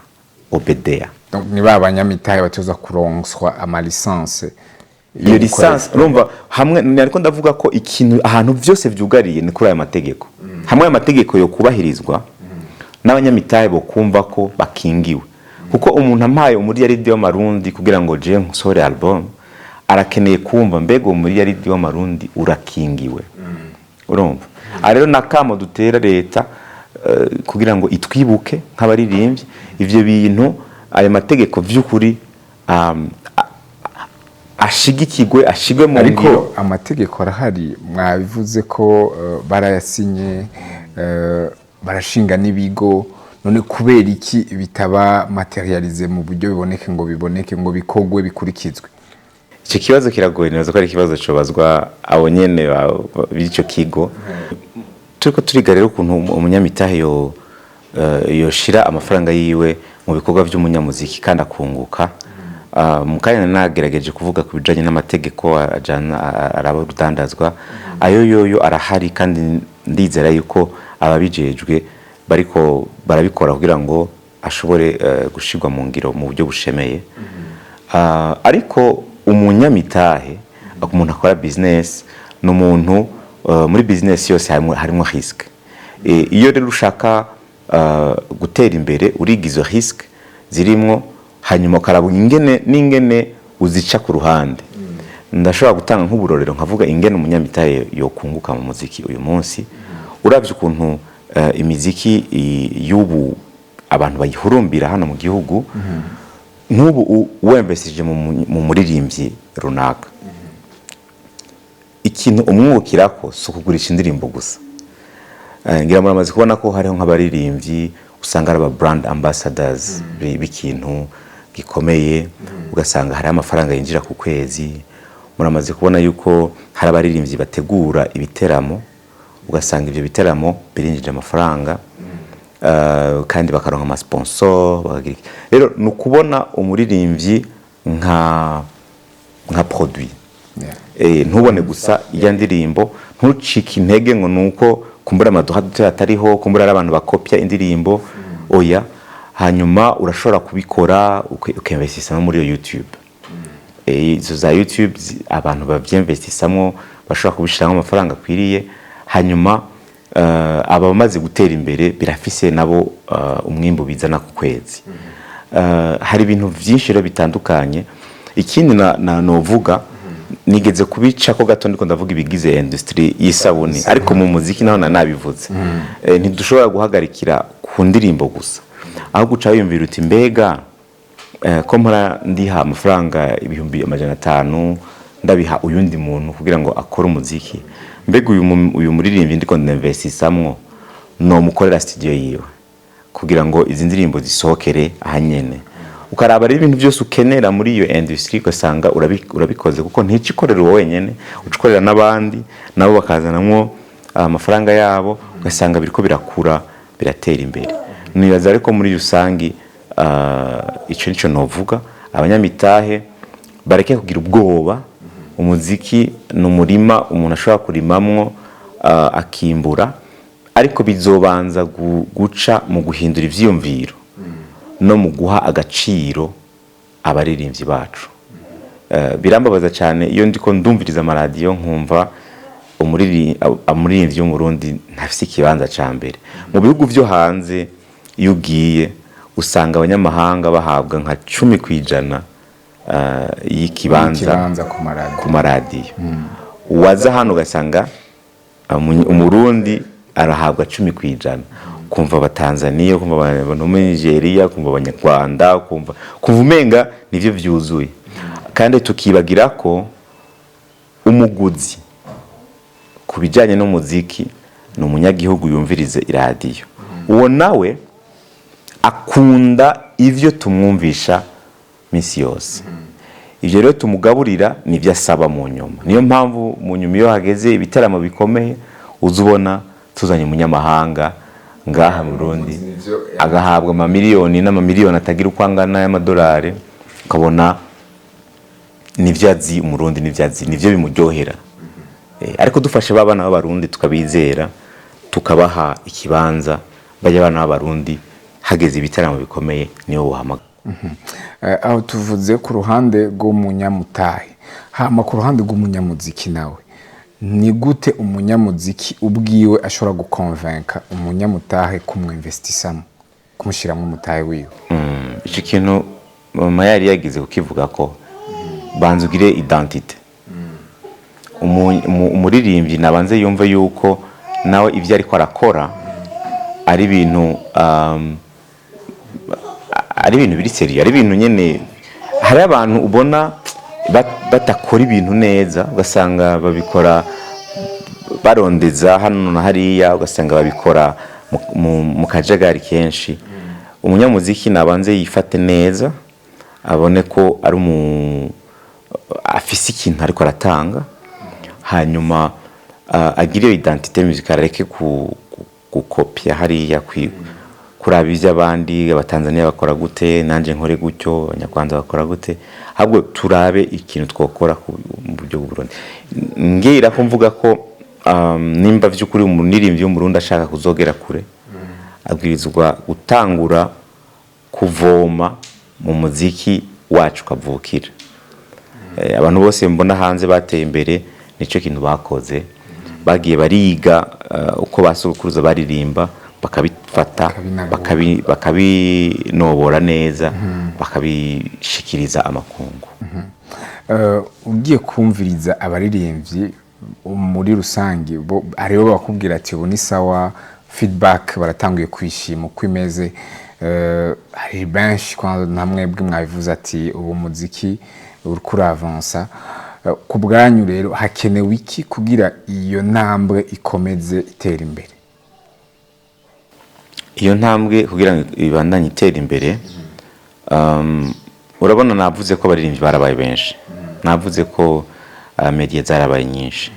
Speaker 4: obedea.
Speaker 2: Donc ni babanyamitahe batoza kuronswa ama licence.
Speaker 4: Iyo licence urumva hamwe ariko ndavuga ko ikintu ahantu byose vyugariye ni kuri aya mategeko. Hamwe amategeko yo kubahirizwa n'abanyamitahe bo kumva ko bakingiwe. Kuko umuntu amaye muri yaridi y'amarundi kugira ngo je nsore album, arakeneye kumva mbego muri yaridi y'amarundi urakingiwe. Urumva? Rero nakamo dutera leta kugira ngo itwibuke nk'abaririmbyi ivyo bintu, ayo mategeko vy'ukuri ashigwe mu ngiro.
Speaker 2: Ariko amategeko arahari, mwabivuze ko barayasinye, barashinga n'ibigo, none kubera iki bitaba materialize mu buryo biboneke ngo bikogwe bikurikizwe?
Speaker 4: Icyo kibazo kiragoye, neza ko ari ikibazo cobazwa abo nyene b'ico kigo. Turiko turiga rero ukuntu umunyamitahe yoshira amafaranga yiwe mu bikorwa by'umunyamuziki kandi akunguka. Mukanya nagerageje kuvuga ku bijanye n'amategeko ajana arabudandazwa, ayo yoyo arahari kandi ndizera yuko ababijejwe bariko barabikora kugira ngo ashobore gushirwa mu ngiro mu buryo bushemeye. Ariko umunyamitahe, umuntu akora business, n'umuntu muri business yose harimo risk. Iyo rero ushaka gutera imbere uriga izo risk zirimo, hanyuma ukaraba n'ingene uzica ku ruhande. Ndashobora gutanga nk'uburorero nkavuga ingene umunyamitahe yokunguka mu muziki uyu munsi. Uravye ukuntu imiziki y'ubu abantu bayihurumbira hano mu gihugu, n'ubu wembesije mu muririmbyi runaka, ikintu umwukirako si ukugurisha indirimbo gusa. Ngira muramaze kubona ko hariho nk'abaririmbyi usanga ari aba brand ambassadors b'ikintu gikomeye, ugasanga hari amafaranga yinjira ku kwezi. Muramaze kubona yuko hari abaririmbyi bategura ibiteramo, ugasanga ibyo biteramo birinjije amafaranga, kandi bakaronka ama sponsor. Rero nukubona umuririmbyi nka produit. Ntubone gusa iya ndirimbo, ntucike intege ngo nuko kumbura amaduha atariho, kumbura abantu bakopya indirimbo. Oya, hanyuma urashobora kubikora ukinvestisamo muri YouTube. Izo za YouTube abantu bavyinvestisamo bashobora kubishiramo amafaranga akwiriye, hanyuma abamaze gutera imbere birafise nabo umwimbo bizana ku kwezi. Hari ibintu byinshi rero bitandukanye. Ikindi novuga, nigeze kubica ko gato ndiko ndavuga ibigize industry y'isabuni, ariko mu muziki naho nabivuze. Ntidushobora guhagarikira ku ndirimbo gusa, aho guca yumvira uti mbega ko mpora ndiha amafaranga 500 ndabiha uyundi muntu kugira ngo akore umuziki, mbega uyu muririmbyi ndiko ndinvestisamo no mukorera studio yiwe kugira ngo izi ndirimbo zisohokere ahanyene. Ukaraba ari ibintu byose ukenera muri iyo industry, ugasanga urabikoze, kuko ntikikorera wowe wenyene, ucikorera n'abandi nabo bakazanamwo amafaranga yabo, ugasanga biriko birakura biratera imbere. Nibaza ariko muri rusangi ico nico novuga, abanyamitahe bareke kugira ubwoba. Umuziki n'umurima umuntu ashobora kurimamwo akimbura, ariko bizobanza guca mu guhindura ivyiyumviro no mu guha agaciro abaririmbyi bacu. Birambabaza cyane iyo ndiko ndumviriza amaradiyo nkumva umuririmbyi w'umurundi ntafise ikibanza ca mbere. Mu bihugu vyo hanze iyo ugiye usanga abanyamahanga bahabwa nka 10% y'ikibanza ku maradiyo. Uwaza hano ugasanga umurundi arahabwa 10%. Kumva abatanzaniya, kumva abantu muri Nigeria, kumva abanyarwanda, kumva umenga nivyo vyuzuye. Kandi tukibagira ko umuguzi kubijanye n'umuziki n'umunyagihugu yumvirize iradiyo. Uwo nawe akunda ivyo tumwumvisha misi yose. Ivyo rero tumugaburira nivyo asaba mu nyuma. Niyo mpamvu mu nyuma iyo hageze ibitaramo bikomeye uzubona tuzanye umunyamahanga ngaha mu Burundi agahabwa amamiliyoni n'amamiliyoni atagira uko angana y'amadolari, ukabona nivyo azi umurundi, nivyo bimuryohera. Ariko dufashe babana b'abarundi tukabizera, tukabaha ikibanza, bajya abana b'abarundi hageze ibitaramo bikomeye niyo buhamaga.
Speaker 2: Aho tuvuze ku ruhande rw'umunyamutahe, hama ku ruhande rw'umunyamuziki nawe, ni gute umunyamuziki ubwiwe ashobora gukonvenka umunyamutahe kumwinvestisamo, kumushyiramo umutahe wiwe?
Speaker 4: Ico kintu mama yari yagize kukivuga ko banza ugire identité. Umuririmbyi nabanze yumve yuko nawe ivyo ariko arakora ari ibintu biri serious, ari ibintu nyene. Hari abantu ubona batakora ibintu neza, ugasanga babikora barondeza hano na hariya, ugasanga babikora mu kajagari kenshi. Umunyamuziki nabanze yifate neza, abone ko ari afise ikintu ariko aratanga, hanyuma agire identité musicale, areke gukopya hariya kuraba iby'abandi. Abatanzaniya bakora gute, nanje nkore gutyo, abanyarwanda bakora gute, ahubwo turabe ikintu twokora mu buryo bw'Uburundi. Ngira ko mvuga ko nimba vy'ukuri umunirimbyi w'umurundi ashaka kuzogera kure, abwirizwa gutangura kuvoma mu muziki wacu kavukira. Abantu bose mbona hanze bateye imbere nico kintu bakoze. bagiye bariga uko basokuruza baririmba bakabifata bakabinobora neza bakabishikiriza amakungu.
Speaker 2: Ugiye kumviriza abaririmbyi muri rusange aribo bakubwira ati ubu ni sawa, feedback baratanguye kwishima uko imeze. Hari benshi kwa namwebwe mwabivuze ati ubu muziki uriko uravansa. Ku bwanyu rero hakenewe iki kugira iyo ntambwe ikomeze itera imbere?
Speaker 4: Iyo ntambwe kugira ngo ibandanye itera imbere, urabona navuze ko abaririmbyi barabaye benshi, navuze ko media zarabaye nyinshi.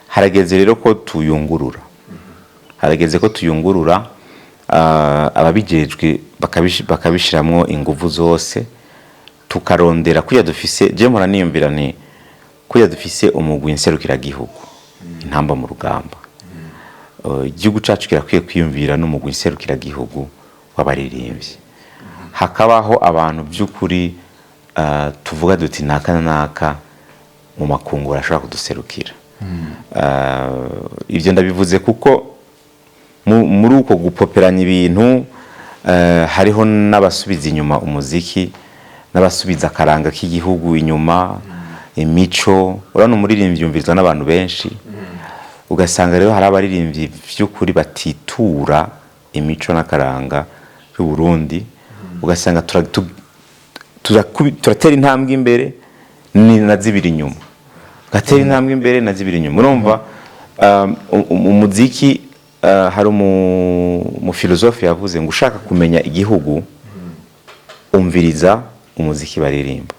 Speaker 4: Harageze rero ko tuyungurura, ababijejwe bakabishiramwo ingufu zose, tukarondera kuya dufise. Je mpora niyumvira ni kuya dufise umugwi nserukiragihugu, intamba mu rugamba. Igihugu cacu kirakwiye kwiyumvira n'umugwi nserukiragihugu w'abaririmbyi, hakabaho abantu by'ukuri tuvuga duti naka naka mu makungu arashobora kuduserukira. Ivyo ndabivuze kuko muri uko gupoperanya ibintu hariho n'abasubiza inyuma umuziki, n'abasubiza akaranga k'igihugu inyuma, imico. Urano umuririmbyi yumvirizwa n'abantu benshi, ugasanga rero hari abaririmbyi by'ukuri batitura imico n'akaranga y'u Burundi, ugasanga turatera intambwe imbere na zibiri inyuma, gatera intambwe imbere na zibiri inyuma. Urumva umuziki, hari mu filozofi yavuze ngo ushaka kumenya igihugu umviriza umuziki baririmba.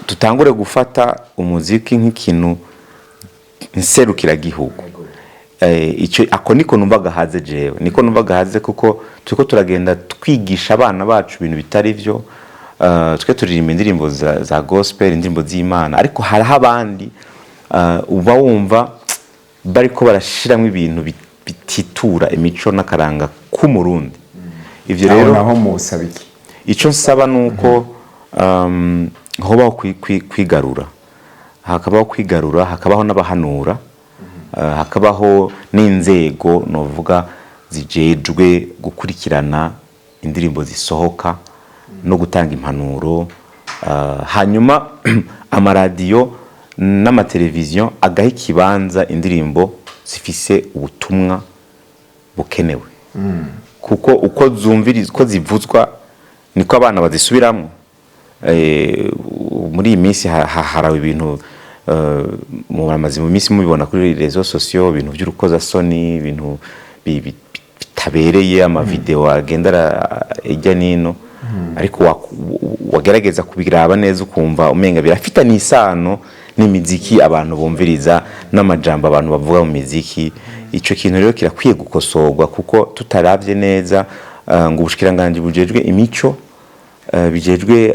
Speaker 4: Tutangure gufata umuziki nk'ikintu nserukiragihugu. Icyo ako niko numvaga haze jewe, niko numvaga haze kuko turiko turagenda twigisha abana bacu ibintu bitari byo. Twe turirimba indirimbo za gospel, indirimbo z'Imana, ariko hariho abandi uba wumva bariko barashiramo ibintu bititura imico n'akaranga k'umurundi. Ivyo rero
Speaker 2: naho musabiki,
Speaker 4: ico nsaba nuko hobaho kwigarura, hakabaho n'abahanura, hakabaho n'inzego novuga zijejwe gukurikirana indirimbo zisohoka no gutanga impanuro. Hanyuma amaradiyo n'amateleviziyo agaha ikibanza indirimbo zifise ubutumwa bukenewe, kuko uko zumvirizwa, uko zivuzwa niko abana bazisubiramo. Muri iyi minsi harawe ibintu mu minsi mubibona kuri rezo sosiyo, ibintu by'urukozasoni, ibintu bitabereye, amavideo agenda ijya nino, ariko wagerageza kubiraba neza ukumva umenga birafitanye isano n'imiziki abantu bumviriza n'amajambo abantu bavuga mu miziki. Ico kintu rero kirakwiye gukosorwa, kuko tutaravye neza ngo ubushikiranganje bujejwe imico,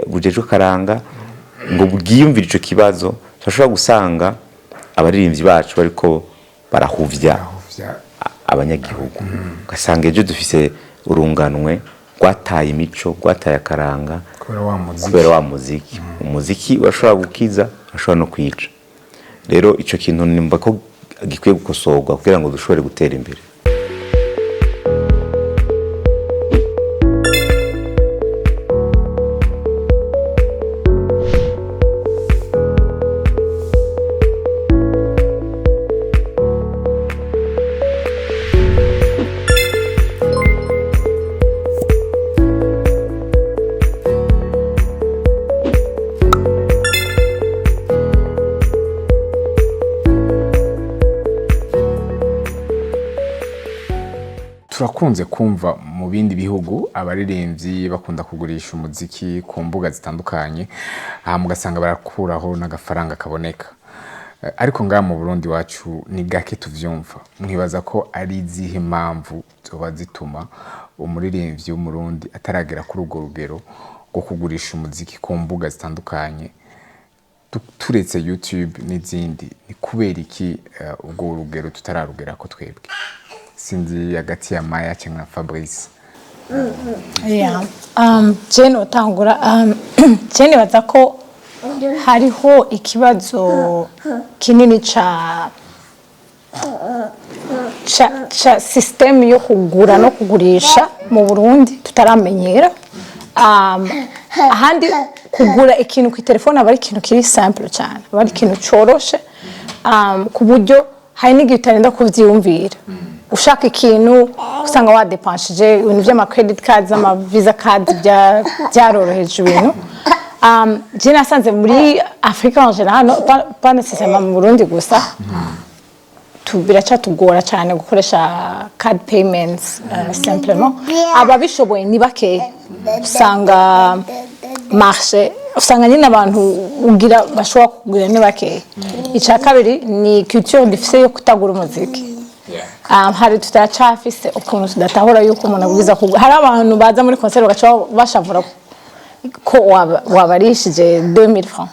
Speaker 4: bujejwe karanga ngo bwiyumvira ico kibazo, turashobora gusanga abaririmbyi bacu bariko barahuvya abanyagihugu. Ugasanga ejo dufise urunganwe rwataye imico, rwataye akaranga kubera wa muziki. Umuziki urashobora gukiza, urashobora no kwica. Rero ico kintu nimba ko gikwiye gukosorwa kugira ngo dushobore gutera imbere.
Speaker 2: Turakunze kumva mu bindi bihugu abaririmbyi bakunda kugurisha umuziki ku mbuga zitandukanye, mugasanga barakuraho n'agafaranga kaboneka. Ariko ngaha mu Burundi wacu ni gake tuvyumva. Mwibaza ko ari izihe mpamvu zoba zituma umuririmbyi w'umurundi ataragera kuri urwo rugero rwo kugurisha umuziki ku mbuga zitandukanye, turetse YouTube n'izindi? Ni kubera iki ubwo rugero tutararugera ko twebwe? Sinzi hagati ya Maya cyangwa Fabrice.
Speaker 5: Jene utangura, jene baza ko hariho ikibazo kinini cha system yo kugura no kugurisha mu Burundi tutaramenyera. Ahandi kugura ikintu ku telefone aba ari ikintu kiri simple cyane, aba ari ikintu coroshe ku buryo hari n'igihe utarenda kuvyiyumvira. Ushaka ikintu usanga wadepanshije ibintu by'ama credit cards, ama visa cards byaroroheje ibintu. Je nasanze muri Afrika en général, pas nécessairement mu Burundi gusa, biracatugora cyane gukoresha card payments simplement. Ababishoboye ni bake, usanga marché, usanga nyine abantu ugira bashobora kugura ni bake. Icya kabiri ni culture dufise yo kutagura umuziki. Hari tutacafise ukuntu tudatahura yuko umuntu abwiza kugura. Hari abantu baza muri concert bagaca bashavura ko wabarishije 2000 francs.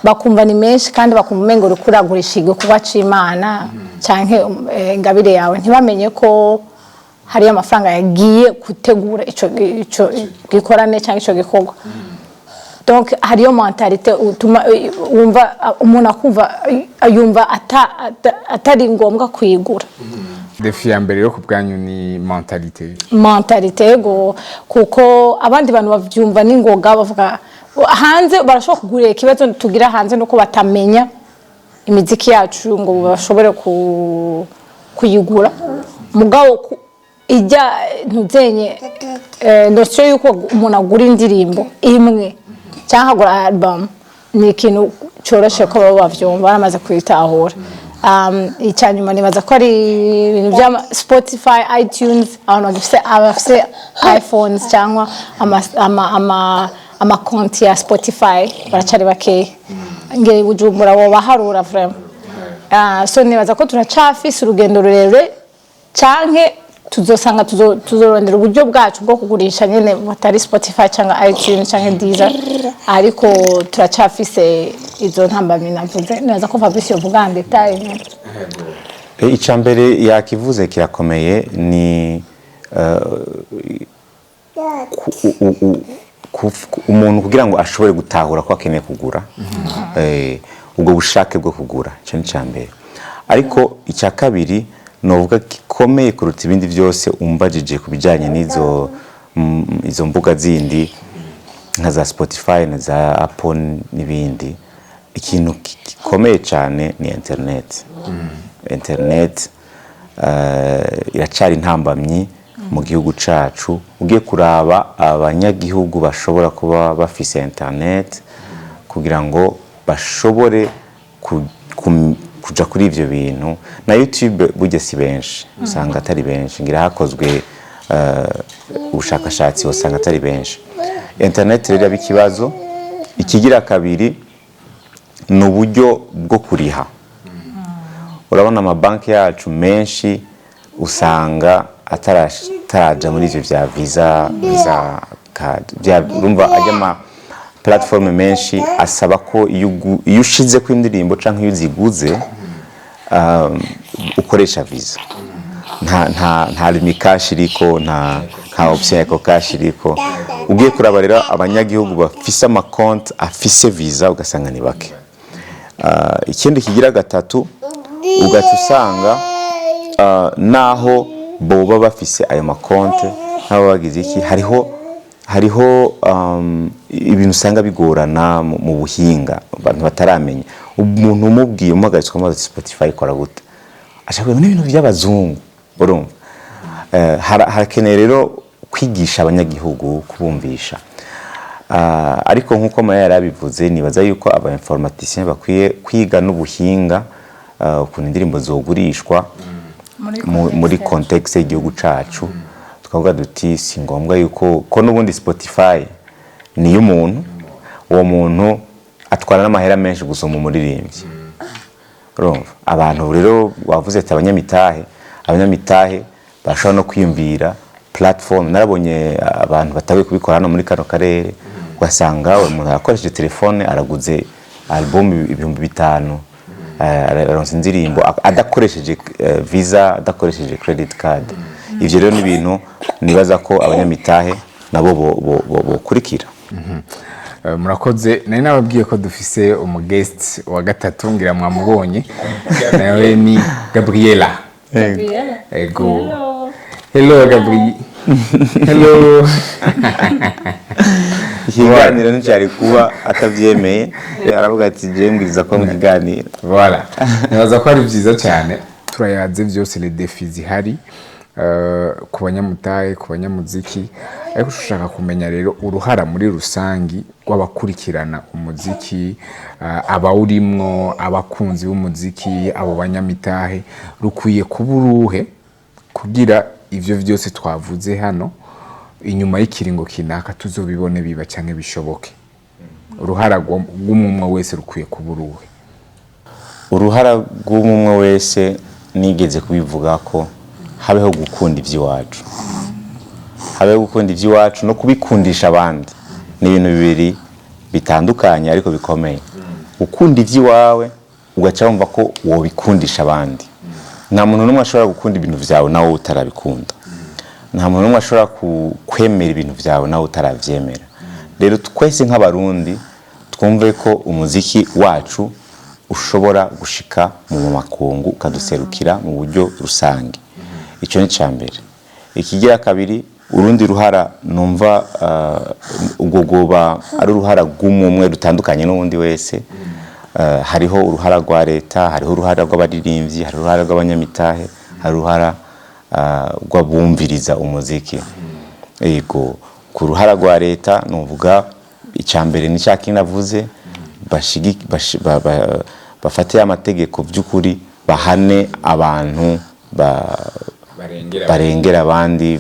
Speaker 5: Bakumva ni menshi kandi bakumva umengo uri kuragurisha igikorwa c'Imana canke ingabire yawe, ntibamenye ko hari amafaranga yagiye gutegura ico gikorane canke ico gikorwa. Donc hariyo mentalite utuma wumva umuntu akumva yumva atari ngombwa kuyigura.
Speaker 2: Defi ya mbere yo kubwanyu ni
Speaker 5: mentalite yego, kuko abandi bantu bavyumva n'ingoga bavuga hanze barashobora kugurira ikibazo tugira hanze nuko batamenya imiziki yacu ngo bashobore kuyigura. Mugabo ijya ntuzenye notion yuko umuntu agura indirimbo imwe cyangwa agura album ni ikintu coroshe ko baba bavyumva baramaze kwitahura. Icyanyuma nibaza ko ari ibintu bya Spotify, iTunes, abantu bafise iPhones cyangwa ama konti ya Spotify baracari bake. Nge Bujumbura bo baharura vraiment. So nibaza ko turacafise urugendo rurerure canke tuzosanga tuzorondera uburyo bwacu bwo kugurisha nyene batari Spotify cyangwa iTunes cyangwa Deezer, ariko turacafise izo ntambamye navuze. Nibaza ko Fabrice yovuga en detail.
Speaker 4: Icambere yakivuze kirakomeye ni umuntu kugira ngo ashobore gutahura ko akeneye kugura ubwo bushake bwo kugura cyane cyane. Ariko icya kabiri novuga gikomeye kuruta ibindi byose umbajije kubijanye n'izo izo mbuga zindi nka za Spotify na za Apple n'ibindi, ikintu gikomeye cyane ni internet. Internet iracari intambamyi mu gihugu cacu. Ugiye kuraba abanyagihugu bashobora kuba bafise internet kugira ngo bashobore kuja kuri ivyo bintu, na YouTube burya si benshi, usanga atari benshi. Ngira hakozwe ubushakashatsi usanga atari benshi. Internet rero bikibazo. Ikigira kabiri ni uburyo bwo kuriha. Urabona amabanki yacu menshi usanga ataraja muri ivyo vya visa card. Urumva ajya platform menshi asaba ko iyo ushize ku indirimbo canke iyo uziguze ukoresha visa. Nta limit cash iriko, nta option ya cash iriko. Ugiye kuraba rero abanyagihugu bafise ama compte afise visa ugasanga ni bake. Ikindi kigira gatatu ugaca usanga naho boba bafise ayo makonte nabo bagize iki, hariho ibintu usanga bigorana mu buhinga abantu bataramenya. Umuntu umubwiye umuhagaritswe amazi Spotify ikora gute, ashaka ibintu by'abazungu. Urumva harakeneye rero kwigisha abanyagihugu kubumvisha. Ariko nkuko Maya yarabivuze, nibaza yuko aba informaticiens bakwiye kwiga n'ubuhinga ukuntu indirimbo zogurishwa muri context y'igihugu cacu. Tukavuga duti si ngombwa yuko ko n'ubundi Spotify ni y'umuntu, uwo muntu atwara n'amahera menshi gusoma umuririmbyi. Urumva abantu rero wavuze ati abanyamitahe bashobora no kwiyumvira platform. Narabonye abantu batawe kubikora hano muri kano karere, ugasanga umuntu akoresheje telefone araguze album 5,000, aronse indirimbo adakoresheje visa, adakoresheje credit card. Ivyo rero ni ibintu nibaza ko abanyamitahe nabo bokurikira.
Speaker 2: Murakoze. Nari nababwiye ko dufise guest wa gatatu, ngira mwamubonye nawe ni Gabriela. Ego. Hello Gabriel. Hello.
Speaker 4: Ikiganiro nticyari kuba atabyemeye aravuga ati je mbwiriza ko mu kiganiro.
Speaker 2: Voilà. Nibaza ko ari byiza cyane. Turayaze byose les défis zihari ku banyamutahe, ku banyamuziki, ariko ushaka kumenya rero uruhara muri rusangi rw'abakurikirana umuziki, abawurimwo, abakunzi b'umuziki, abo banyamitahe, rukwiye kuba uruhe kugira ivyo byose twavuze hano inyuma y'ikiringo kinaka tuzobibone biba cyangwa bishoboke. Uruhara rw'umwe wese rukwiye kuba uruhe?
Speaker 4: Uruhara rw'umwe wese nigeze kubivuga ko habeho gukunda iby'iwacu, habeho gukunda iby'iwacu no kubikundisha abandi. Ni ibintu bibiri bitandukanye ariko bikomeye. Ukunda iby'iwawe ugaca wumva ko wobikundisha abandi. Nta muntu n'umwe ashobora gukunda ibintu byawe nawe utarabikunda. Nta muntu n'umwe ashobora kwemera ibintu byawe nawe utarabyemera. Rero twese nk'abarundi twumve ko umuziki wacu ushobora gushika mu makungu ukaduserukira mu buryo rusange. Icyo ni cyambere. Ikigira kabiri, urundi ruhara numva ubwo goba ari uruhara rw'umwe rutandukanye n'undi wese. Hariho uruhara rwa leta, hariho uruhara rw'abaririmbyi, hariho uruhara rw'abanyamitahe, hari uruhara rw'abumviriza umuziki. Yego, ku ruhara rwa leta nuvuga icyambere ni cya kinavuze bafate amategeko by'ukuri bahane abantu barengera abandi,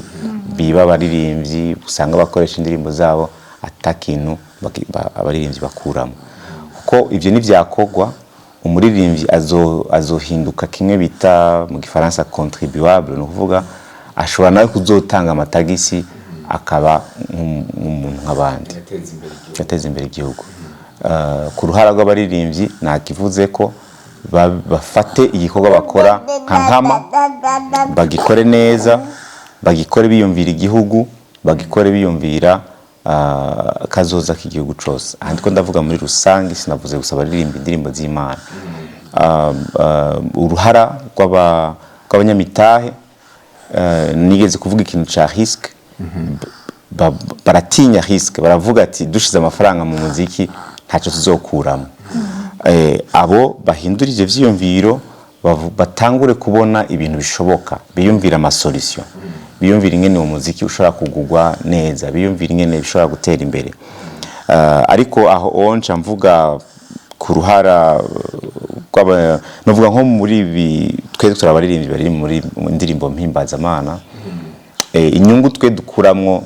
Speaker 4: biba abaririmbyi usanga bakoresha indirimbo zabo atakintu abaririmbyi bakuramo. Kuko ivyo nivyakorwa umuririmbyi azohinduka kimwe bita mu gifaransa contribuable, no kuvuga ashobora nawe kuzotanga amatagisi akaba umuntu nk'abandi, yateza imbere igihugu. Ku ruhara rw'abaririmbyi nakivuze ko bafate igikorwa bakora nka nkama, bagikore neza, bagikore biyumvira igihugu, bagikore biyumvira kazoza k'igihugu cyose. Ahandi ko ndavuga muri rusange, sinavuze gusa baririmba indirimbo z'Imana. Uruhara rw'abanyamitahe, nigeze kuvuga ikintu cya risque. Baratinya risque, baravuga ati dushize amafaranga mu muziki ntacyo tuzokuramo. Abo bahindurije vyiyumviro, batangure kubona ibintu bishoboka, biyumvira amasolution, biyumvira ingene umuziki ushobora kugugwa neza, biyumvira ingene bishobora gutera imbere. Ariko aho onca mvuga ku ruhara novuga nko muri ibi twe turabaririmbyi bari muri indirimbo mpimbazamana, inyungu twe dukuramwo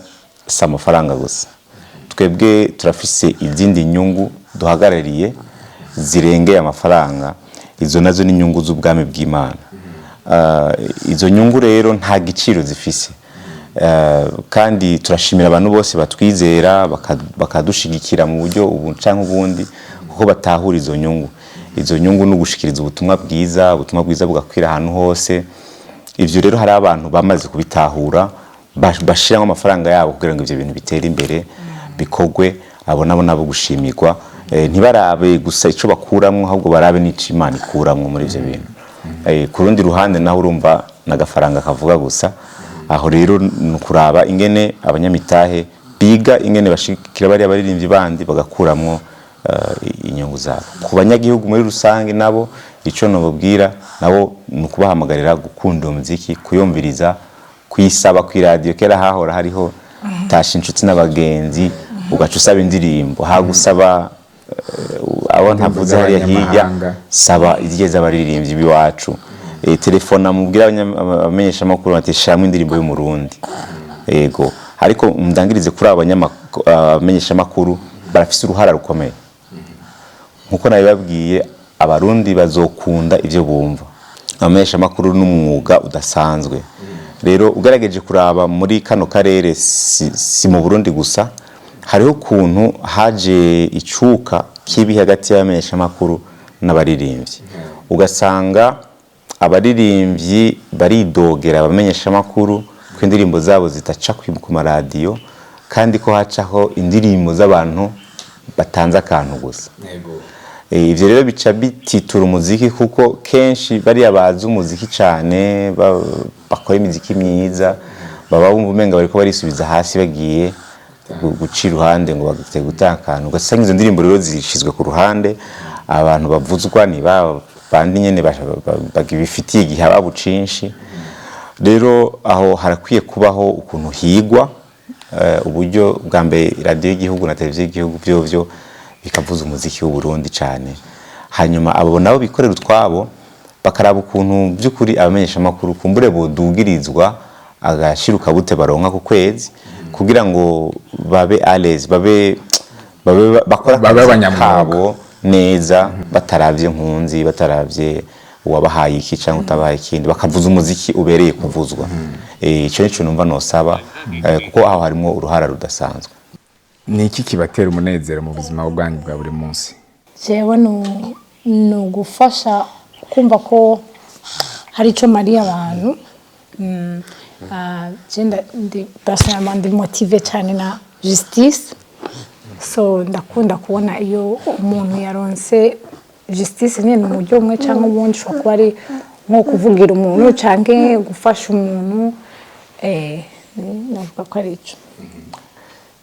Speaker 4: si amafaranga gusa. Twebwe turafise izindi nyungu duhagarariye zirengeye amafaranga, izo nazo ni inyungu z'ubwami bw'Imana. Izo nyungu rero nta giciro zifise, kandi turashimira abantu bose batwizera bakadushigikira mu buryo ubu canke ubundi, kuko batahura izo nyungu. Izo nyungu no gushikiriza ubutumwa bwiza bugakwira ahantu hose. Ivyo rero hari abantu bamaze kubitahura, bashiramo amafaranga yabo kugira ngo ivyo bintu bitere imbere, bikogwe, abo nabo gushimirwa. Ntibarabe gusa ico bakuramwo, ahubwo barabe n'ico Imana ikuramwo muri ivyo bintu. Ku rundi ruhande naho urumva n'agafaranga kavuga gusa. Aho rero nukuraba ingene abanyamitahe biga ingene bashikira bari abaririmbyi bandi bagakuramwo inyungu zabo. Ku banyagihugu muri rusange nabo ico nobabwira nabo nukubahamagarira gukunda umuziki, kuyumviriza, kuyisaba ku radio. Kera hahora hariho tasha inshuti n'abagenzi, ugaca usaba indirimbo, hagusaba abo ntavuze hariya hirya, saba izigeze abaririmbyi biwacu. Telefona mubwira abamenyesha makuru ati shamwe indirimbo y'umurundi. Yego, ariko mndangirize kuri abamenyesha makuru barafise uruhara rukomeye. Nkuko nabibabwiye, abarundi bazokunda ivyo bumva. Abamenyesha makuru n'umwuga udasanzwe. Rero ugerageje kuraba muri kano karere, si mu Burundi gusa, hariho kuntu haje icuka kibi hagati y'abamenyesha makuru n'abaririmbyi. Ugasanga abaririmbyi baridogera abamenyesha makuru ko indirimbo zabo zitaca ku maradiyo, kandi ko hacaho indirimbo z'abantu batanze akantu gusa. ivyo rero bica bititura umuziki kuko kenshi bariya bazi umuziki cyane bakora imiziki myiza baba bumva umenga bariko barisubiza hasi bagiye guca iruhande ngo bagite gutakana ugasanga izo ndirimbo rero zishizwe ku ruhande abantu bavuzwa ni bandi nyene bagibifitiye igihe ababucinshi rero aho harakwiye kubaho ukuntu higwa uburyo bwa mbere radio y'igihugu na televiziyo y'igihugu byo bikavuza umuziki w'u Burundi cyane hanyuma abo nabo bikorera utwabo bakaraba ukuntu by'ukuri abamenyesha makuru kumbure bodugirizwa agashiruka bute baronka ku kwezi kugira ngo babe à babe bakora abanyamwuga neza bataravye nkunzi bataravye uwabahaye iki cyangwa utabahaye ikindi bakavuza umuziki ubereye kuvuzwa ico nico numva nosaba kuko aho harimo uruhara rudasanzwe.
Speaker 2: Ni iki kibatera umunezero mu buzima bwanyu bwa buri munsi?
Speaker 5: Jewe no gufasha kumva ko hari ico mariya abantu jenda personnellement ndi motivé cyane na justice so ndakunda kubona iyo umuntu yaronse justice nyene mu buryo umwe cyangwa ubundi ushobora kuba ari nko kuvugira umuntu canke gufasha umuntu navuga ko ari ico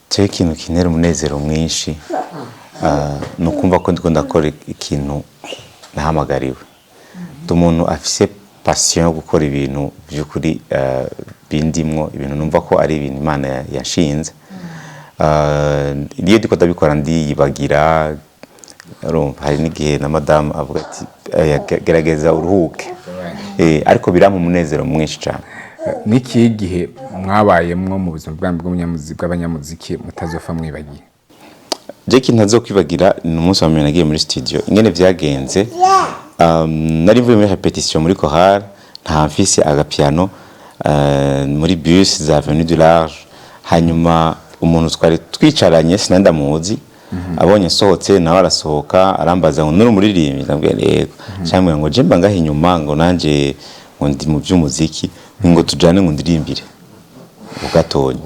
Speaker 4: cyo ikintu kinera umunezero mwinshi nukumva ko ndiko ndakora ikintu nahamagariwe umuntu afise passion yo gukora ibintu by'ukuri bindimwo ibintu numva ko ari ibintu Imana yashinze iyo ndiko ndabikora ndiyibagira hari n'igihe na madame avuga ati gerageza uruhuke ariko birampa umunezero mwinshi cyane.
Speaker 2: Niki gihe mwabayemwo mu buzima bw'abanyamuziki mutazofa mwibagiye?
Speaker 4: Je kintu ntazokwibagira ni umunsi wa mbere nagiye muri studio ingene vyagenze nari mvuye muri repetition muri chorale nta mfise agapiano muri bus za Avenue du Large hanyuma umuntu twari twicaranye sinanda muzi abonye sohotse nawe arasohoka arambaza ngo nuri umuririmbyi ndabwira yego cyangwa ngo je mba ngahe inyuma ngo nanje ngo ndi mu by'umuziki ngo tujane ngo ndirimbire ugatonya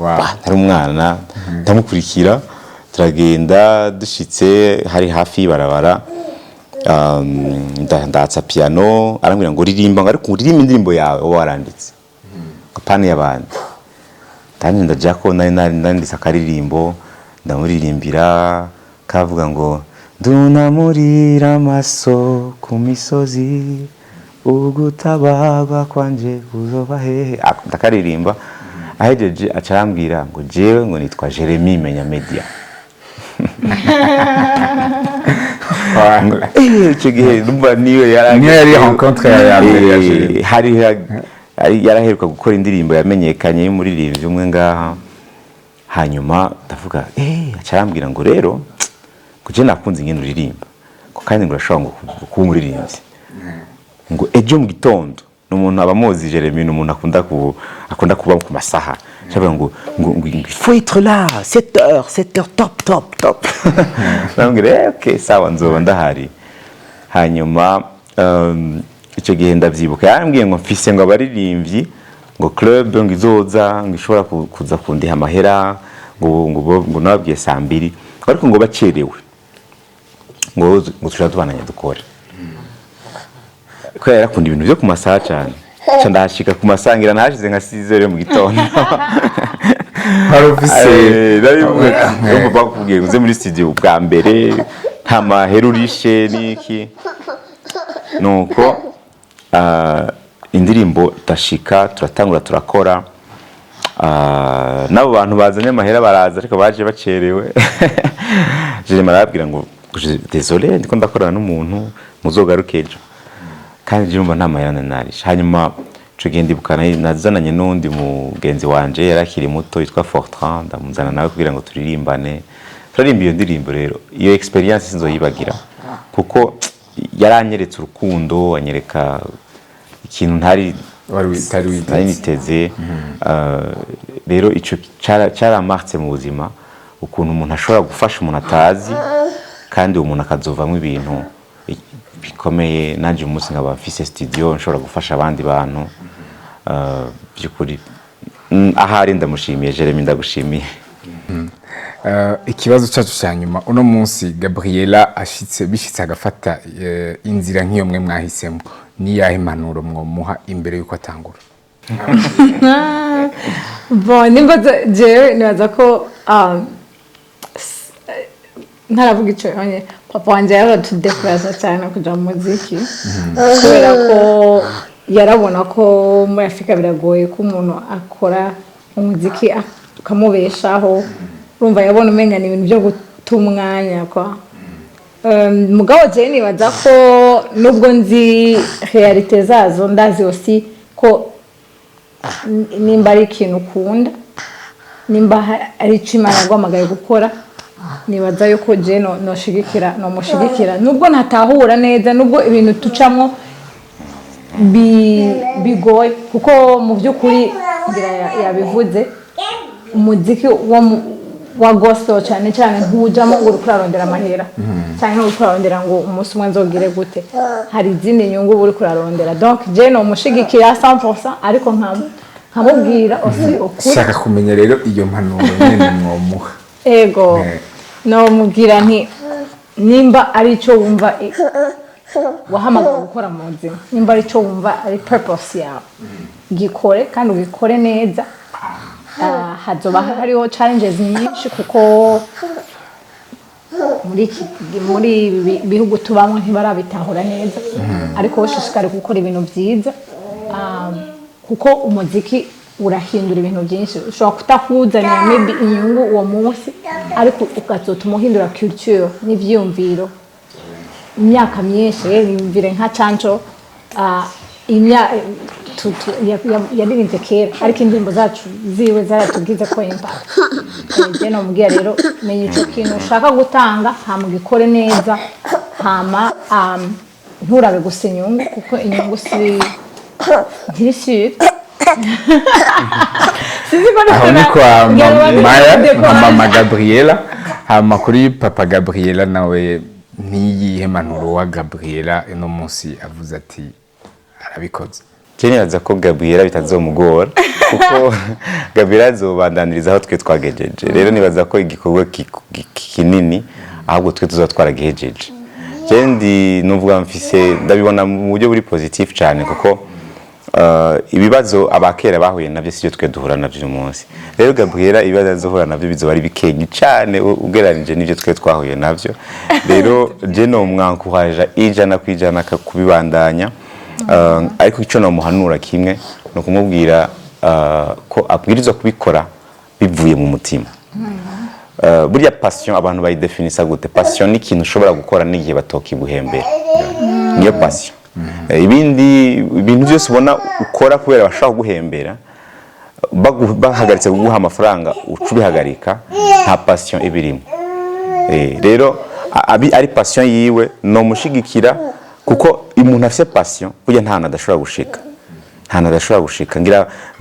Speaker 4: ari umwana ndamukurikira turagenda dushitse hari hafi barabara ndatsa piano arambwira ngo ririmba ngo ariko uririmba indirimbo yawe waranditse kapani y'abandi tani ndajako nanditse akaririmbo ndamuririmbira kavuga ngo ndunamurira amaso ku misozi ugutabagwa kwanje kuzoba hehe ndakaririmba ahejeje acarambwira ngo jewe ngo nitwa Jeremy Menya Media icyo gihe numva niyo yari
Speaker 2: rencontre ya mbere
Speaker 4: hari yaraheruka gukora indirimbo yamenyekanye y'umuririmbyi umwe ngaha hanyuma ndavuga acarambwira ngo rero kuje nakunze ingene uririmba ko kandi ngo urashobora ngo kuba umuririmbyi ngo ejo mu gitondo n'umuntu abamuzi Jeremy n'umuntu akunda kuba ku masaha cyangwa ngo il faut être là 7h top nambwira okay sawa nzoba ndahari hanyuma icyo gihe ndavyibuka yarambwiye ngo mfise ngo abaririmbyi ngo club ngo izoza ngo ishobora kuza kundiha amahera ngo nababwiye 2:00 ariko ngo bacerewe ngo tushaka tubananye dukora ko yarakunda ibintu byo ku masaha cyane ndashika ku masangira nahashize nka 6h mu gitondo
Speaker 2: harufise
Speaker 4: ndabwo bakubwiye uze muri studio bwa mbere nta mahera urishe niki nuko indirimbo tashika turatangura turakora nabo bantu bazanye amahera baraza ariko baje bacerewe je marabwira ngo désolé ndiko ndakorana n'umuntu muzogaruke ejo kandi jumba nta mahera narisha hanyuma cugenda ibukana nazananye n'undi mugenzi wanje yarakiri muto yitwa Fortran ndamuzana nawe kugira ngo turirimbane turirimba iyo ndirimbo rero iyo experience sinzoyibagira kuko yaranyeretse urukundo anyereka ikintu ntari niteze rero ico cyaramartse mu buzima ukuntu umuntu ashobora gufasha umuntu atazi kandi umuntu akazovamwe ibintu bikomeye nanje umunsi nkaba mfise studio nshobora gufasha abandi bantu byukuri ahari ndamushimiye Jeremy ndagushimiye
Speaker 2: ikibazo cyacu cya nyuma uno munsi Gabriela bishitse agafata inzira nk'iyo mwe mwahisemo ni yahe impanuro mwomuha imbere yuko atangura?
Speaker 5: Bon, nimbaza jewe nibaza ko ntaravuga icyo yonye papa wanje yaratudefuraza cyane kuja mu muziki kubera ko yarabona ko muri Afrika biragoye ko umuntu akora umuziki ukamubeshaho, urumva yabona umenga ni ibintu byo guta umwanya kwa mugabo je nibaza ko nubwo nzi realite zazo ndazi aussi ko nimba ari ikintu ukunda, nimba ari icyo Imana yaguhamagaye gukora, nibaza yuko je nomushigikira nubwo ntatahura neza, nubwo ibintu tucamwo bigoye, kuko mu by'ukuri ngira yabivuze umuziki wa gospel cyane cyane ntujamo ngo uriko urarondera amahera cyangwa uriko urarondera ngo umunsi umwe nzogire gute, hari izindi nyungu uri kurarondera. Donc je nomushigikira 100%, ariko nkamubwira aussi ukuri.
Speaker 2: Shaka kumenya rero iyo mpanuro nyene mwomuha.
Speaker 5: Ego nomubwira nti nimba ari cyo wumva wahamagara gukora mu buzima, nimba ari cyo wumva ari purpose yawe, gikore kandi ugikore neza. Hazoba hariho challenges nyinshi kuko muri bihugu tubamwe ntibarabitahura neza, ariko ushishikare gukora ibintu byiza kuko umuziki urahindura ibintu byinshi. Ushobora kutakuzanira maybe inyungu uwo munsi, ariko ukazotuma uhindura culture n'ivyumviro imyaka myinshi. Yumvire nka Canco yaririnze kera, ariko indirimbo zacu ziwe zaratubwiza ko impact. Je nomubwira rero menya icyo kintu ushaka gutanga, hama ugikore neza, hama nturabe gusa inyungu, kuko inyungu ntiri
Speaker 2: aho ni kwa Maya na mama Gabriela. Hama kuri papa Gabriela nawe ntiyihe mpanuro wa Gabriela ino munsi avuze ati arabikoze?
Speaker 4: Nibaza ko Gabriela bitazomugora kuko Gabriela azobandaniriza aho twe twagejeje. Rero nibaza ko igikorwa kinini ahubwo twe tuzatwaragejeje. Jendi nuvuga mfise ndabibona mu buryo buri positive cyane, kuko ibibazo abakera bahuye navyo sivyo twe duhura navyo umunsi. Rero Gabriela ibibazo azohura navyo bizoba ari bikenyi cyane ugereranije n'ivyo twe twahuye navyo. Rero je no mwankuhaje ijana kwijana kubibandanya. Ariko icyo namuhanura kimwe no kumubwira ko abwirizwa kubikora bivuye mu mutima. Burya passion abantu bayidefinisa gute? Passion ni ikintu ushobora gukora n'igihe batokiguhembera, niyo passion. Ibintu byose ubona ukora kubera bashaka guhembera, bahagaritse kuguha amafaranga ucubihagarika, nta passion ibirimo. Rero ari passion yiwe no mushigikira, kuko umuntu afite passion burya nta nadashobora gushika.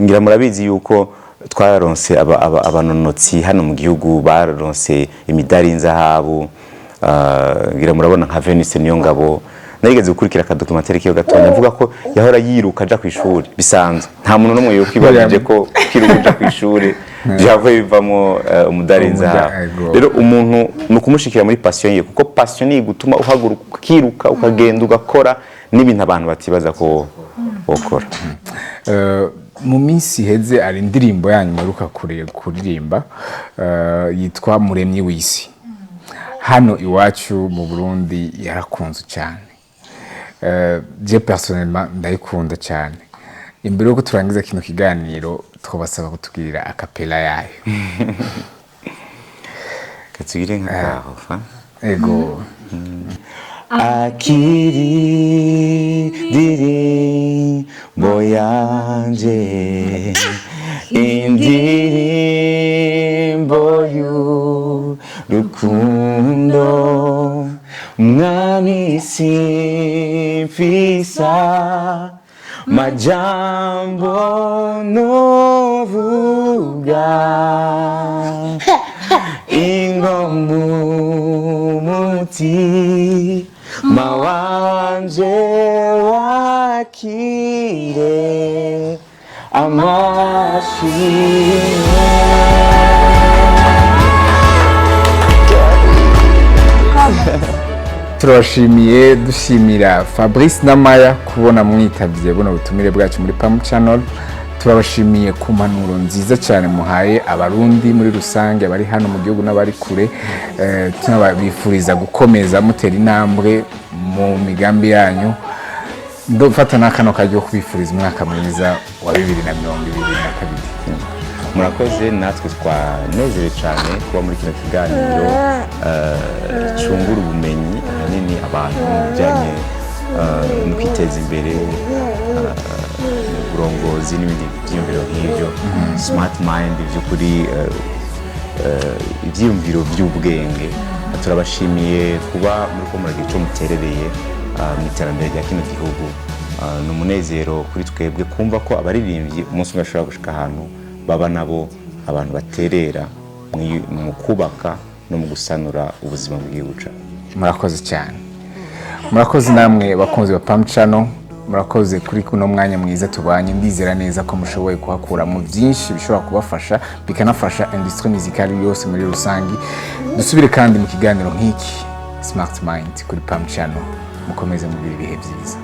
Speaker 4: Ngira murabizi yuko twararonse abanonotsi hano mu gihugu baronse imidari y'inzahabu. Ngira murabona nka Venise niyo ngabo, narigeze gukurikira akadokumentari kiyo gatonya avuga ko yahora yiruka aja ku ishuri bisanzwe. Nta muntu n'umwe yokwibagije ko kwiruka aja ku ishuri byavuye bivamo umudari y'inzahabu. Rero umuntu nukumushikira muri passion ye, kuko passion ni gutuma uhaguruka ukiruka ukagenda ugakora n'ibintu abantu batibaza ko wokora.
Speaker 2: Mu minsi heze ari indirimbo yanyu muruka kuririmba yitwa Muremyi w'isi. Hano iwacu mu Burundi yarakunze cyane. Je personnellement ndayikunda cyane. Imbere yuko turangiza kino kiganiro twabasaba kutugirira akapela yayo.
Speaker 4: Katugire nk'aho fa.
Speaker 2: Ego.
Speaker 4: Akiri diri boyanje indirimbo y'urukundo mwami simfisa majambo novuga ingomu muti mawanje wakire amashimwe.
Speaker 2: turabashimiye dushimira Fabrice&Maya kubona mwitabye buno butumire bwacu muri Pam Channel. Turabashimiye ku mpanuro nziza cyane muhaye abarundi muri rusange abari hano mu gihugu n'abari kure. Tunabifuriza gukomeza mutera intambwe mu migambi yanyu. Ndofata nakano kajyo kubifuriza umwaka mwiza wa 2022.
Speaker 4: Murakoze, natwe twanezerewe cyane kuba muri kino kiganiro cyungura ubumenyi ahanini abantu bijyanye no kwiteza imbere, uburongozi n'ibindi byiyumviro nk'ibyo. Smart mind by'ukuri, ibyiyumviro by'ubwenge. Turabashimiye kuba muri ko muragira icyo muterereye mu iterambere rya kino gihugu. Ni umunezero kuri twebwe kumva ko abaririmbyi umunsi umwe bashobora gushika ahantu baba nabo abantu baterera mu kubaka no mu gusanura ubuzima bw'igihugu cyacu.
Speaker 2: Murakoze cyane. Murakoze namwe bakunzi ba Pam Channel. Murakoze kuri kuno mwanya mwiza tubanye. Ndizera neza ko mushoboye kuhakura mu byinshi bishobora kubafasha bikanafasha industry musicale yose muri rusangi. Dusubire kandi mu kiganiro nk'iki Smart Mind kuri Pam Channel. Mukomeze mu bihe byiza.